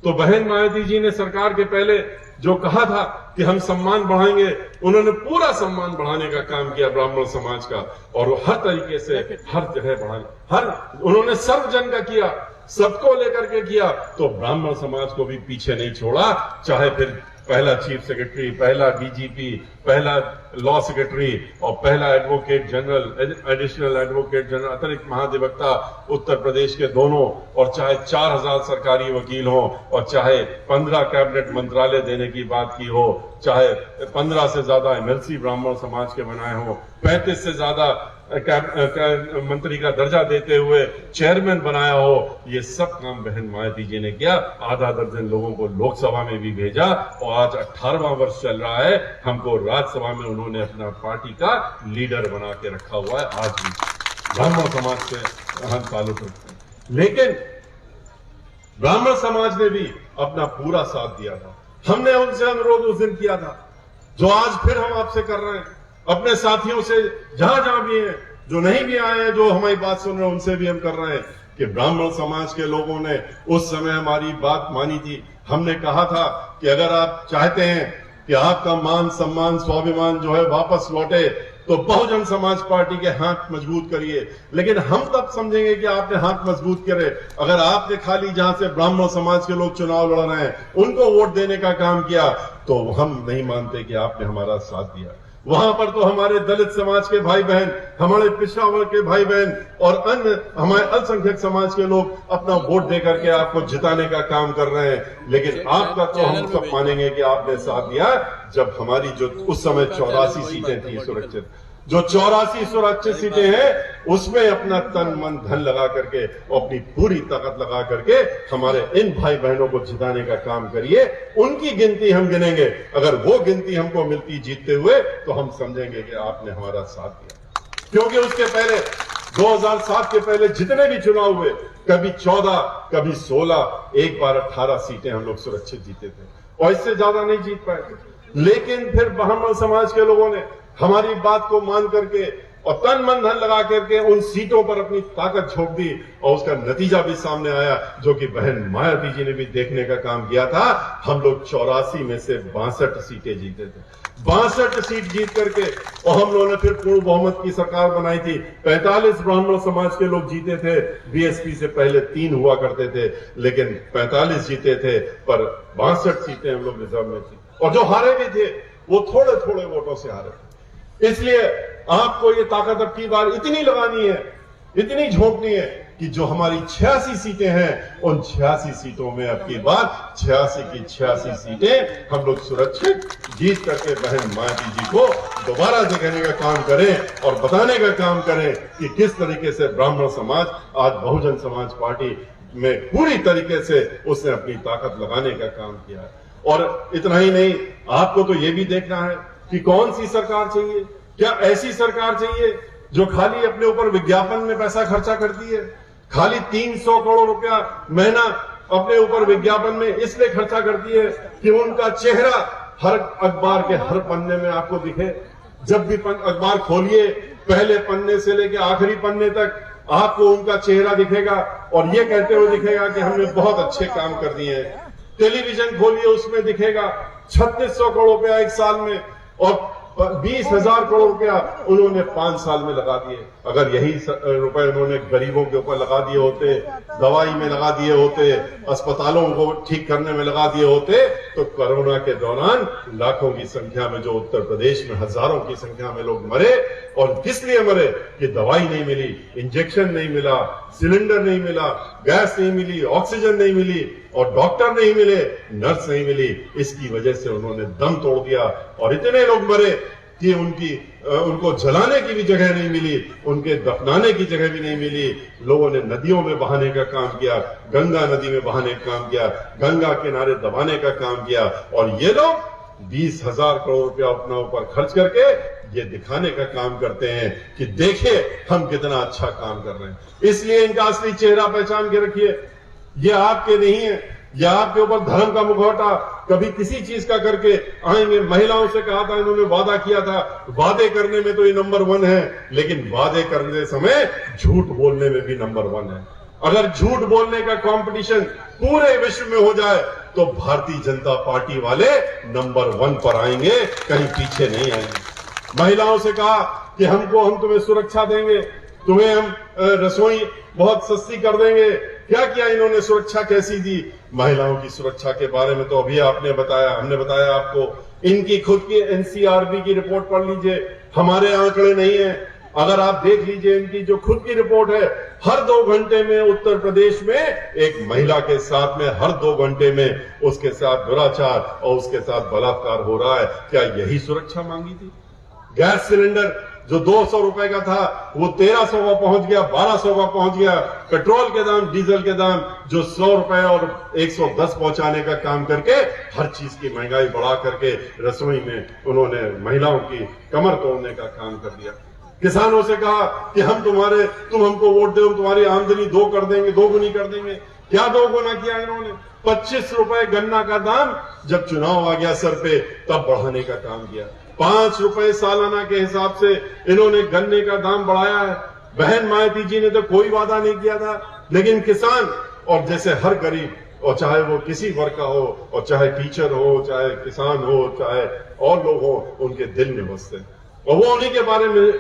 तो बहन मायावती जी ने सरकार के पहले जो कहा था कि हम सम्मान बढ़ाएंगे, उन्होंने पूरा सम्मान बढ़ाने का काम किया ब्राह्मण समाज का। और हर तरीके से हर जगह बढ़ाने, उन्होंने सर्वजन का किया, सबको लेकर के किया। तो ब्राह्मण समाज को भी पीछे नहीं छोड़ा, चाहे फिर पहला चीफ सेक्रेटरी, पहला डीजीपी, पहला लॉ सेक्रेटरी और पहला advocate general, additional advocate general, अतिरिक्त महाधिवक्ता उत्तर प्रदेश के दोनों, और चाहे 4000 सरकारी वकील हो, और चाहे 15 कैबिनेट मंत्रालय देने की बात की हो, चाहे 15 से ज्यादा एमएलसी ब्राह्मण समाज के बनाए हो, 35 से ज्यादा मंत्री का दर्जा देते हुए चेयरमैन बनाया हो, ये सब काम बहन मायावती जी ने किया। आधा दर्जन लोगों को लोकसभा में भी भेजा और आज 18वां वर्ष चल रहा है, हमको राज्यसभा में उन्होंने अपना पार्टी का लीडर बना के रखा हुआ है। आज भी ब्राह्मण समाज से हम ताल्लुक रखते हैं, लेकिन ब्राह्मण समाज ने भी अपना पूरा साथ दिया था। हमने उनसे अनुरोध उस दिन किया था जो आज फिर हम आपसे कर रहे हैं, अपने साथियों से जहां जहां भी हैं, जो नहीं भी आए हैं, जो हमारी बात सुन रहे हैं, उनसे भी हम कर रहे हैं कि ब्राह्मण समाज के लोगों ने उस समय हमारी बात मानी थी। हमने कहा था कि अगर आप चाहते हैं कि आपका मान सम्मान स्वाभिमान जो है वापस लौटे तो बहुजन समाज पार्टी के हाथ मजबूत करिए। लेकिन हम तब समझेंगे कि आपने हाथ मजबूत करे अगर आपने खाली जहां से ब्राह्मण समाज के लोग चुनाव लड़ रहे हैं उनको वोट देने का काम किया, तो हम नहीं मानते कि आपने हमारा साथ दिया। वहां पर तो हमारे दलित समाज के भाई बहन, हमारे पिछड़ा वर्ग के भाई बहन और अन्य हमारे अल्पसंख्यक समाज के लोग अपना वोट दे करके आपको जिताने का काम कर रहे हैं। लेकिन आपका तो हम सब मानेंगे कि आपने साथ दिया जब हमारी जो उस समय 84 सीटें थी सुरक्षित, जो 84 सुरक्षित सीटें हैं उसमें अपना तन मन धन लगा करके और अपनी पूरी ताकत लगा करके हमारे इन भाई बहनों को जिताने का काम करिए। उनकी गिनती हम गिनेंगे, अगर वो गिनती हमको मिलती जीतते हुए तो हम समझेंगे कि आपने हमारा साथ दिया। क्योंकि उसके पहले 2007 के पहले जितने भी चुनाव हुए, कभी 14, कभी 16, एक बार 18 सीटें हम लोग सुरक्षित जीते थे और इससे ज्यादा नहीं जीत पाए थे। लेकिन फिर ब्राह्मण समाज के लोगों ने हमारी बात को मान करके और तन मन धन लगा करके उन सीटों पर अपनी ताकत झोंक दी और उसका नतीजा भी सामने आया, जो कि बहन मायावती जी ने भी देखने का काम किया था। हम लोग 84 में से 62 सीटें जीते थे, 62 सीट जीत करके, और हम लोगों ने फिर पूर्ण बहुमत की सरकार बनाई थी। 45 ब्राह्मण समाज के लोग जीते थे, बीएसपी से पहले 3 हुआ करते थे, लेकिन 45 जीते थे, पर 62 सीटें हम लोग रिजर्व में थी। और जो हारे भी थे वो थोड़े थोड़े वोटों से हारे थे। इसलिए आपको ये ताकत अब की बार इतनी लगानी है, इतनी झोंकनी है कि जो हमारी 86 सीटें हैं, उन 86 सीटों में अब की बार 86 की 86 सीटें हम लोग सुरक्षित जीत करके बहन मायावती जी को दोबारा दिखाने का काम करें और बताने का काम करें कि किस तरीके से ब्राह्मण समाज आज बहुजन समाज पार्टी में पूरी तरीके से उसने अपनी ताकत लगाने का काम किया है। और इतना ही नहीं, आपको तो ये भी देखना है कि कौन सी सरकार चाहिए। क्या ऐसी सरकार चाहिए जो खाली अपने ऊपर विज्ञापन में पैसा खर्चा करती है, खाली 300 करोड़ रुपया महीना अपने ऊपर विज्ञापन में इसलिए खर्चा करती है कि उनका चेहरा हर अखबार के हर पन्ने में आपको दिखे। जब भी अखबार खोलिए, पहले पन्ने से लेकर आखिरी पन्ने तक आपको उनका चेहरा दिखेगा और ये कहते हुए दिखेगा कि हमने बहुत अच्छे काम कर दिए हैं। टेलीविजन खोलिए, उसमें दिखेगा 3600 करोड़ रुपया एक साल में और 20,000 करोड़ रुपया उन्होंने 5 साल में लगा दिए। अगर यही रुपए उन्होंने गरीबों के ऊपर लगा दिए होते, दवाई में लगा दिए होते, अस्पतालों को ठीक करने में लगा दिए होते, तो कोरोना के दौरान लाखों की संख्या में, जो उत्तर प्रदेश में हजारों की संख्या में लोग मरे। और किस लिए मरे कि दवाई नहीं मिली, इंजेक्शन नहीं मिला, सिलेंडर नहीं मिला, गैस नहीं मिली, ऑक्सीजन नहीं मिली और डॉक्टर नहीं मिले, नर्स नहीं मिली। इसकी वजह से उन्होंने दम तोड़ दिया और इतने लोग मरे कि उनको जलाने की भी जगह नहीं मिली, उनके दफनाने की जगह भी नहीं मिली। लोगों ने नदियों में बहाने का काम किया, गंगा नदी में बहाने का काम किया, गंगा किनारे दबाने का काम किया और ये लोग 20,000 करोड़ रुपया अपना ऊपर खर्च करके ये दिखाने का काम करते हैं कि देखिए हम कितना अच्छा काम कर रहे हैं। इसलिए इनका असली चेहरा पहचान के रखिए। ये आपके नहीं है, ये आपके ऊपर धर्म का मुखौटा कभी किसी चीज का करके आएंगे। महिलाओं से कहा था, इन्होंने वादा किया था, वादे करने में तो ये नंबर 1 है, लेकिन वादे करने समय झूठ बोलने में भी नंबर 1 है। अगर झूठ बोलने का कंपटीशन पूरे विश्व में हो जाए तो भारतीय जनता पार्टी वाले नंबर 1 पर आएंगे, कहीं पीछे नहीं आएंगे। महिलाओं से कहा कि हम तुम्हें सुरक्षा देंगे, तुम्हें हम रसोई बहुत सस्ती कर देंगे। क्या किया इन्होंने? सुरक्षा कैसी दी? महिलाओं की सुरक्षा के बारे में तो अभी हमने बताया आपको। इनकी खुद की एनसीआरबी की रिपोर्ट पढ़ लीजिए, हमारे आंकड़े नहीं है। अगर आप देख लीजिए इनकी जो खुद की रिपोर्ट है, हर 2 घंटे में उत्तर प्रदेश में एक महिला के साथ में हर 2 घंटे में उसके साथ दुराचार और उसके साथ बलात्कार हो रहा है। क्या यही सुरक्षा मांगी थी? गैस सिलेंडर जो 200 रुपए का था वो 1300 का पहुंच गया, 1200 का पहुंच गया। पेट्रोल के दाम, डीजल के दाम जो 100 रुपए और 110 पहुंचाने का काम करके हर चीज की महंगाई बढ़ा करके रसोई में उन्होंने महिलाओं की कमर तोड़ने का काम कर दिया। किसानों से कहा कि तुम हमको वोट दो, तुम्हारी आमदनी 2 कर देंगे, 2 गुनी कर देंगे। क्या 2 गुना किया इन्होंने? 25 रुपए गन्ना का दाम जब चुनाव आ गया सर पे तब बढ़ाने का काम किया। 5 रुपए सालाना के हिसाब से इन्होंने गन्ने का दाम बढ़ाया है। बहन मायावती जी ने तो कोई वादा नहीं किया था, लेकिन किसान और जैसे हर गरीब, और चाहे वो किसी वर्ग का हो, और चाहे टीचर हो, चाहे किसान हो, चाहे और लोग हो, उनके दिल में बसते हैं और वो उन्हीं के बारे में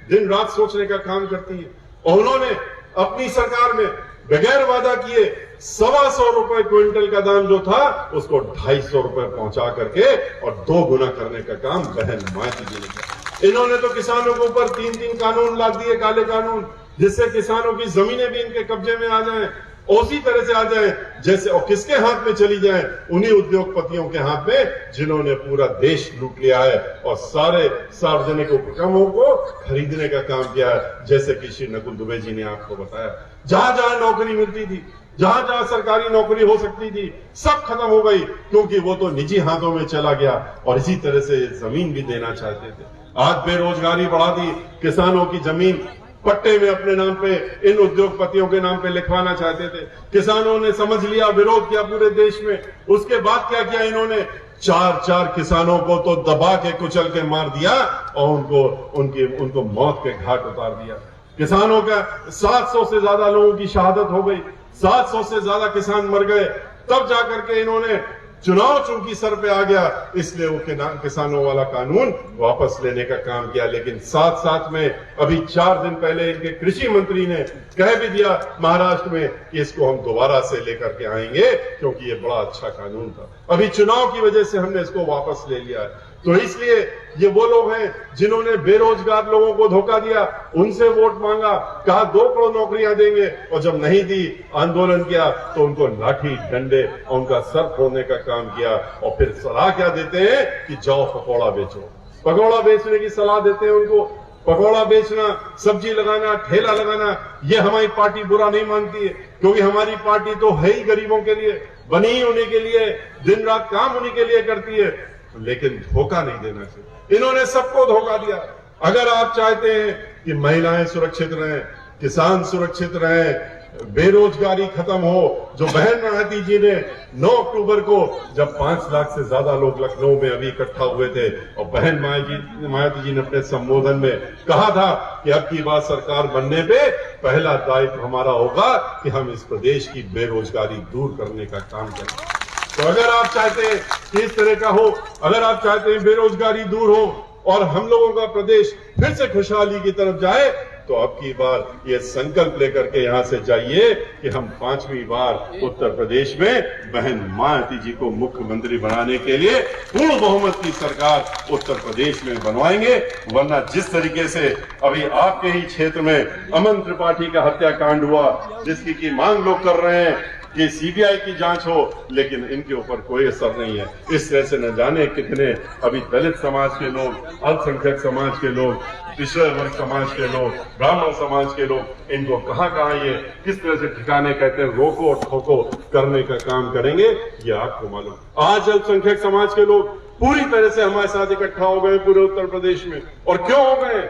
दिन रात सोचने का काम करती है। और उन्होंने अपनी सरकार में बगैर वादा किए 125 रुपए क्विंटल का दाम जो था उसको 250 रुपए पहुंचा करके और 2 गुना करने का काम बहन मायावती जी ने किया। इन्होंने तो किसानों के ऊपर 3-3 कानून ला दिए, काले कानून, जिससे किसानों की जमीनें भी इनके कब्जे में आ जाएं, उसी तरह से आ जाए जैसे, और किसके हाथ में चली जाए? उन्हीं उद्योगपतियों के हाथ में जिन्होंने पूरा देश लूट लिया है और सारे सार्वजनिक उपक्रमों को खरीदने का काम किया है, जैसे कि श्री नकुल दुबे जी ने आपको बताया। जहां जहां नौकरी मिलती थी, जहां जहां सरकारी नौकरी हो सकती थी, सब खत्म हो गई, क्योंकि वो तो निजी हाथों में चला गया और इसी तरह से जमीन भी देना चाहते थे। आज बेरोजगारी बढ़ा दी, किसानों की जमीन पट्टे में अपने नाम पे, इन उद्योगपतियों के नाम पे लिखवाना चाहते थे। किसानों ने समझ लिया, विरोध किया पूरे देश में। उसके बाद क्या किया इन्होंने? 4 किसानों को तो दबा के कुचल के मार दिया और उनको मौत के घाट उतार दिया। किसानों का 700 से ज्यादा लोगों की शहादत हो गई, 700 से ज्यादा किसान मर गए। तब जाकर के इन्होंने चुनाव चूंकि सर पे आ गया, इसलिए वो किसानों वाला कानून वापस लेने का काम किया। लेकिन साथ साथ में अभी 4 दिन पहले इनके कृषि मंत्री ने कह भी दिया महाराष्ट्र में कि इसको हम दोबारा से लेकर के आएंगे, क्योंकि ये बड़ा अच्छा कानून था। अभी चुनाव की वजह से हमने इसको वापस ले लिया है। तो इसलिए ये वो लोग हैं जिन्होंने बेरोजगार लोगों को धोखा दिया, उनसे वोट मांगा, कहा 2 करोड़ नौकरियां देंगे, और जब नहीं दी, आंदोलन किया, तो उनको लाठी डंडे और उनका सर फोड़ने का काम किया। और फिर सलाह क्या देते हैं कि जाओ पकौड़ा बेचो। पकौड़ा बेचने की सलाह देते हैं उनको। पकौड़ा बेचना, सब्जी लगाना, ठेला लगाना, ये हमारी पार्टी बुरा नहीं मानती है, क्योंकि हमारी पार्टी तो है ही गरीबों के लिए, बनी ही उन्हीं के लिए, दिन रात काम उन्हीं के लिए करती है। लेकिन धोखा नहीं देना चाहिए। इन्होंने सबको धोखा दिया। अगर आप चाहते हैं कि महिलाएं सुरक्षित रहें, किसान सुरक्षित रहें, बेरोजगारी खत्म हो, जो बहन मायावती जी ने 9 अक्टूबर को, जब 5 लाख से ज्यादा लोग लखनऊ में अभी इकट्ठा हुए थे, और बहन मायावती जी ने अपने संबोधन में कहा था कि अब की बार सरकार बनने पे पहला दायित्व हमारा होगा कि हम इस प्रदेश की बेरोजगारी दूर करने का काम करें। तो अगर आप चाहते हैं कि इस तरह का हो, अगर आप चाहते हैं बेरोजगारी दूर हो और हम लोगों का प्रदेश फिर से खुशहाली की तरफ जाए, तो अब की बार ये संकल्प लेकर के यहां से जाइए कि हम 5वीं बार उत्तर प्रदेश में बहन मायावती जी को मुख्यमंत्री बनाने के लिए पूर्ण बहुमत की सरकार उत्तर प्रदेश में बनवाएंगे। वरना जिस तरीके से अभी आपके ही क्षेत्र में अमन त्रिपाठी का हत्याकांड हुआ, जिसकी की मांग लोग कर रहे हैं कि सीबीआई की जांच हो, लेकिन इनके ऊपर कोई असर नहीं है। इस तरह से न जाने कितने अभी दलित समाज के लोग, अल्पसंख्यक समाज के लोग, पिछड़े वर्ग समाज के लोग, ब्राह्मण समाज के लोग, इनको कहां ये किस तरह से ठिकाने कहते हैं रोको और ठोको करने का काम करेंगे, ये आपको मालूम। आज अल्पसंख्यक समाज के लोग पूरी तरह से हमारे साथ इकट्ठा हो गए पूरे उत्तर प्रदेश में। और क्यों हो गए?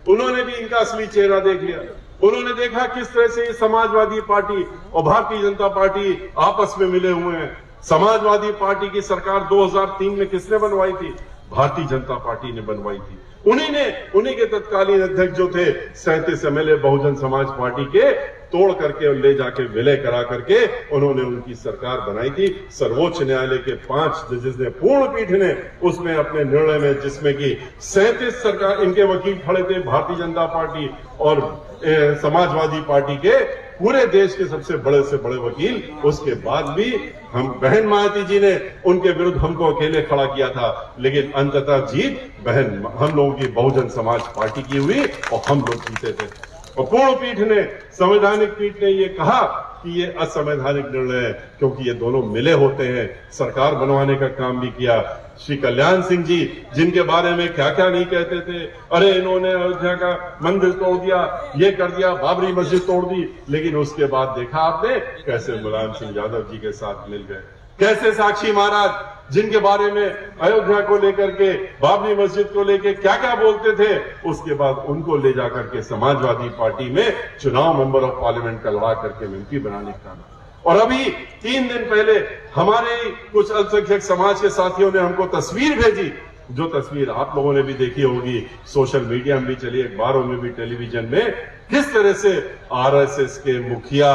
उन्होंने भी इनका असली चेहरा देख लिया। उन्होंने देखा किस तरह से ये समाजवादी पार्टी और भारतीय जनता पार्टी आपस में मिले हुए हैं। समाजवादी पार्टी की सरकार 2003 में किसने बनवाई थी? भारतीय जनता पार्टी ने बनवाई थी। उन्हीं के तत्कालीन अध्यक्ष जो थे 37 MLA बहुजन समाज पार्टी के, तोड़ करके और ले जाके विलय करा करके उन्होंने उनकी सरकार बनाई थी। सर्वोच्च न्यायालय के 5 जजेस ने, पूर्ण पीठ ने उसमें अपने निर्णय में, जिसमें कि 37 सरकार इनके वकील खड़े थे, भारतीय जनता पार्टी और समाजवादी पार्टी के, पूरे देश के सबसे बड़े से बड़े वकील, उसके बाद भी हम बहन मायावती जी ने उनके विरुद्ध हमको अकेले खड़ा किया था। लेकिन अंततः जीत हम लोगों की बहुजन समाज पार्टी की हुई और हम लोग जीते थे। और पूर्ण पीठ ने, संवैधानिक पीठ ने ये कहा कि ये असंवैधानिक निर्णय है, क्योंकि ये दोनों मिले होते हैं। सरकार बनवाने का काम भी किया। श्री कल्याण सिंह जी, जिनके बारे में क्या क्या नहीं कहते थे, अरे इन्होंने अयोध्या का मंदिर तोड़ दिया, ये कर दिया, बाबरी मस्जिद तोड़ दी, लेकिन उसके बाद देखा आपने कैसे मुलायम सिंह यादव जी के साथ मिल गए। कैसे साक्षी महाराज, जिनके बारे में अयोध्या को लेकर के, बाबरी मस्जिद को लेकर क्या क्या बोलते थे, उसके बाद उनको ले जाकर के समाजवादी पार्टी में चुनाव मेंबर ऑफ पार्लियामेंट का लड़ा करके मंत्री बनाने का। और अभी 3 दिन पहले हमारे कुछ अल्पसंख्यक समाज के साथियों ने हमको तस्वीर भेजी, जो तस्वीर आप लोगों ने भी देखी होगी, सोशल मीडिया में भी चली, अखबारों में भी, टेलीविजन में, किस तरह से आरएसएस के मुखिया,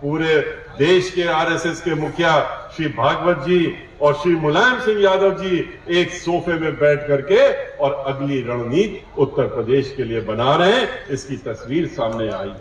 पूरे देश के आरएसएस के मुखिया श्री भागवत जी और श्री मुलायम सिंह यादव जी एक सोफे में बैठ करके और अगली रणनीति उत्तर प्रदेश के लिए बना रहे हैं। इसकी तस्वीर सामने आई।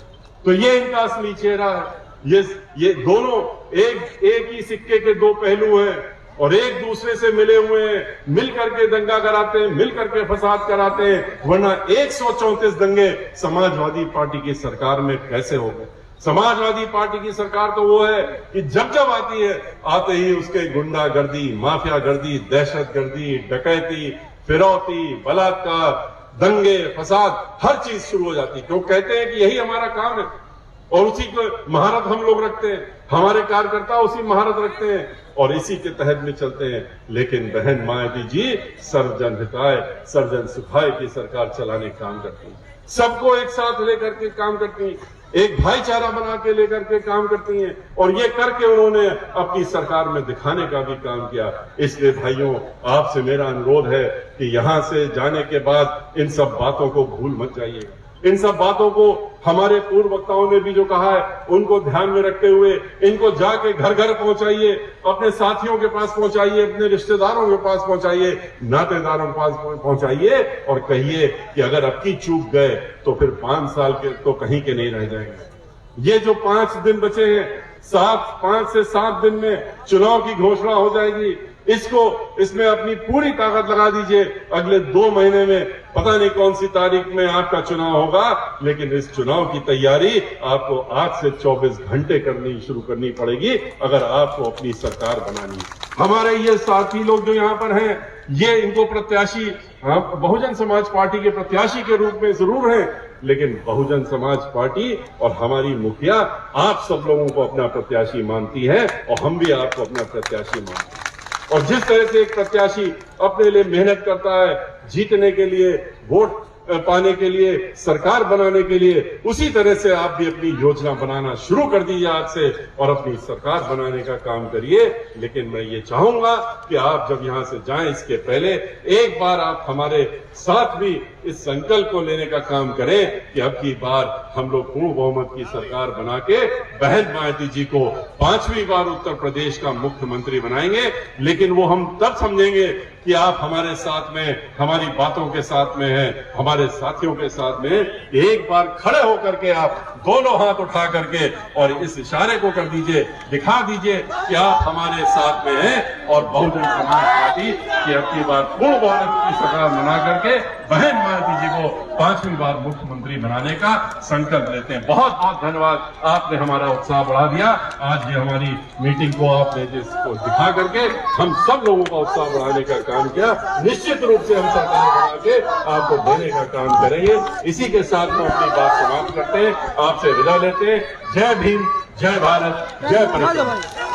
तो ये इनका असली चेहरा है। ये दोनों एक ही सिक्के के दो पहलू हैं और एक दूसरे से मिले हुए हैं। मिल करके दंगा कराते हैं, मिल करके फसाद कराते हैं, वरना 134 दंगे समाजवादी पार्टी की सरकार में कैसे हो गए। समाजवादी पार्टी की सरकार तो वो है कि जब आती है, आते ही उसके गुंडागर्दी, माफियागर्दी, दहशतगर्दी, डकैती, फिरौती, बलात्कार, दंगे, फसाद, हर चीज शुरू हो जाती है। क्यों कहते हैं कि यही हमारा काम है और उसी को महारत हम लोग रखते हैं, हमारे कार्यकर्ता उसी महारत रखते हैं और इसी के तहत में चलते हैं। लेकिन बहन मायावती जी सर्वजन हिताय, सर्वजन सुखाय की सरकार चलाने का काम करती है, सबको एक साथ लेकर के काम करती हैं, एक भाईचारा बना के लेकर के काम करती हैं और ये करके उन्होंने अपनी सरकार में दिखाने का भी काम किया। इसलिए भाइयों, आपसे मेरा अनुरोध है कि यहां से जाने के बाद इन सब बातों को भूल मत जाइएगा। इन सब बातों को हमारे पूर्व वक्ताओं ने भी जो कहा है उनको ध्यान में रखते हुए इनको जाके घर घर पहुंचाइए, अपने साथियों के पास पहुंचाइए, अपने रिश्तेदारों के पास पहुंचाइए, नातेदारों के पास पहुंचाइए और कहिए कि अगर अब की चूक गए तो फिर 5 साल के तो कहीं के नहीं रह जाएंगे। ये जो 5 दिन बचे हैं, 5 से 7 दिन में चुनाव की घोषणा हो जाएगी। इसमें अपनी पूरी ताकत लगा दीजिए। अगले 2 महीने में पता नहीं कौन सी तारीख में आपका चुनाव होगा, लेकिन इस चुनाव की तैयारी आपको आज से 24 घंटे शुरू करनी पड़ेगी अगर आपको अपनी सरकार बनानी है। हमारे ये साथी लोग जो यहाँ पर हैं, ये इनको प्रत्याशी बहुजन समाज पार्टी के प्रत्याशी के रूप में जरूर हैं, लेकिन बहुजन समाज पार्टी और हमारी मुखिया आप सब लोगों को अपना प्रत्याशी मानती है और हम भी आपको अपना प्रत्याशी मानते हैं। और जिस तरह से एक प्रत्याशी अपने लिए मेहनत करता है, जीतने के लिए, वोट पाने के लिए, सरकार बनाने के लिए, उसी तरह से आप भी अपनी योजना बनाना शुरू कर दीजिए आज से और अपनी सरकार बनाने का काम करिए। लेकिन मैं ये चाहूंगा कि आप जब यहां से जाएं, इसके पहले एक बार आप हमारे साथ भी इस संकल्प को लेने का काम करें कि अब की बार हम लोग पूर्ण बहुमत की सरकार बना के बहन मायावती जी को 5वीं बार उत्तर प्रदेश का मुख्यमंत्री बनाएंगे। लेकिन वो हम तब समझेंगे कि आप हमारे साथ में, हमारी बातों के साथ में हैं, हमारे साथियों के साथ में। एक बार खड़े होकर के आप दोनों हाथ उठा करके और इस इशारे को कर दीजिए, दिखा दीजिए कि आप हमारे साथ में हैं और बहुजन समाज पार्टी की अब की बार पूर्ण बहुमत की सरकार बना करके बहन मायावती जी को 5वीं बार मुख्यमंत्री बनाने का संकल्प लेते हैं। बहुत बहुत धन्यवाद, आपने हमारा उत्साह बढ़ा दिया। आज ये हमारी मीटिंग को आपने जिसको दिखा करके हम सब लोगों का उत्साह बढ़ाने का काम किया। निश्चित रूप से हम सरकार बना के आपको देने का काम करेंगे। इसी के साथ में अपनी बात समाप्त करते हैं, आपसे विदा लेते हैं। जय भीम, जय भारत, जय परिवार।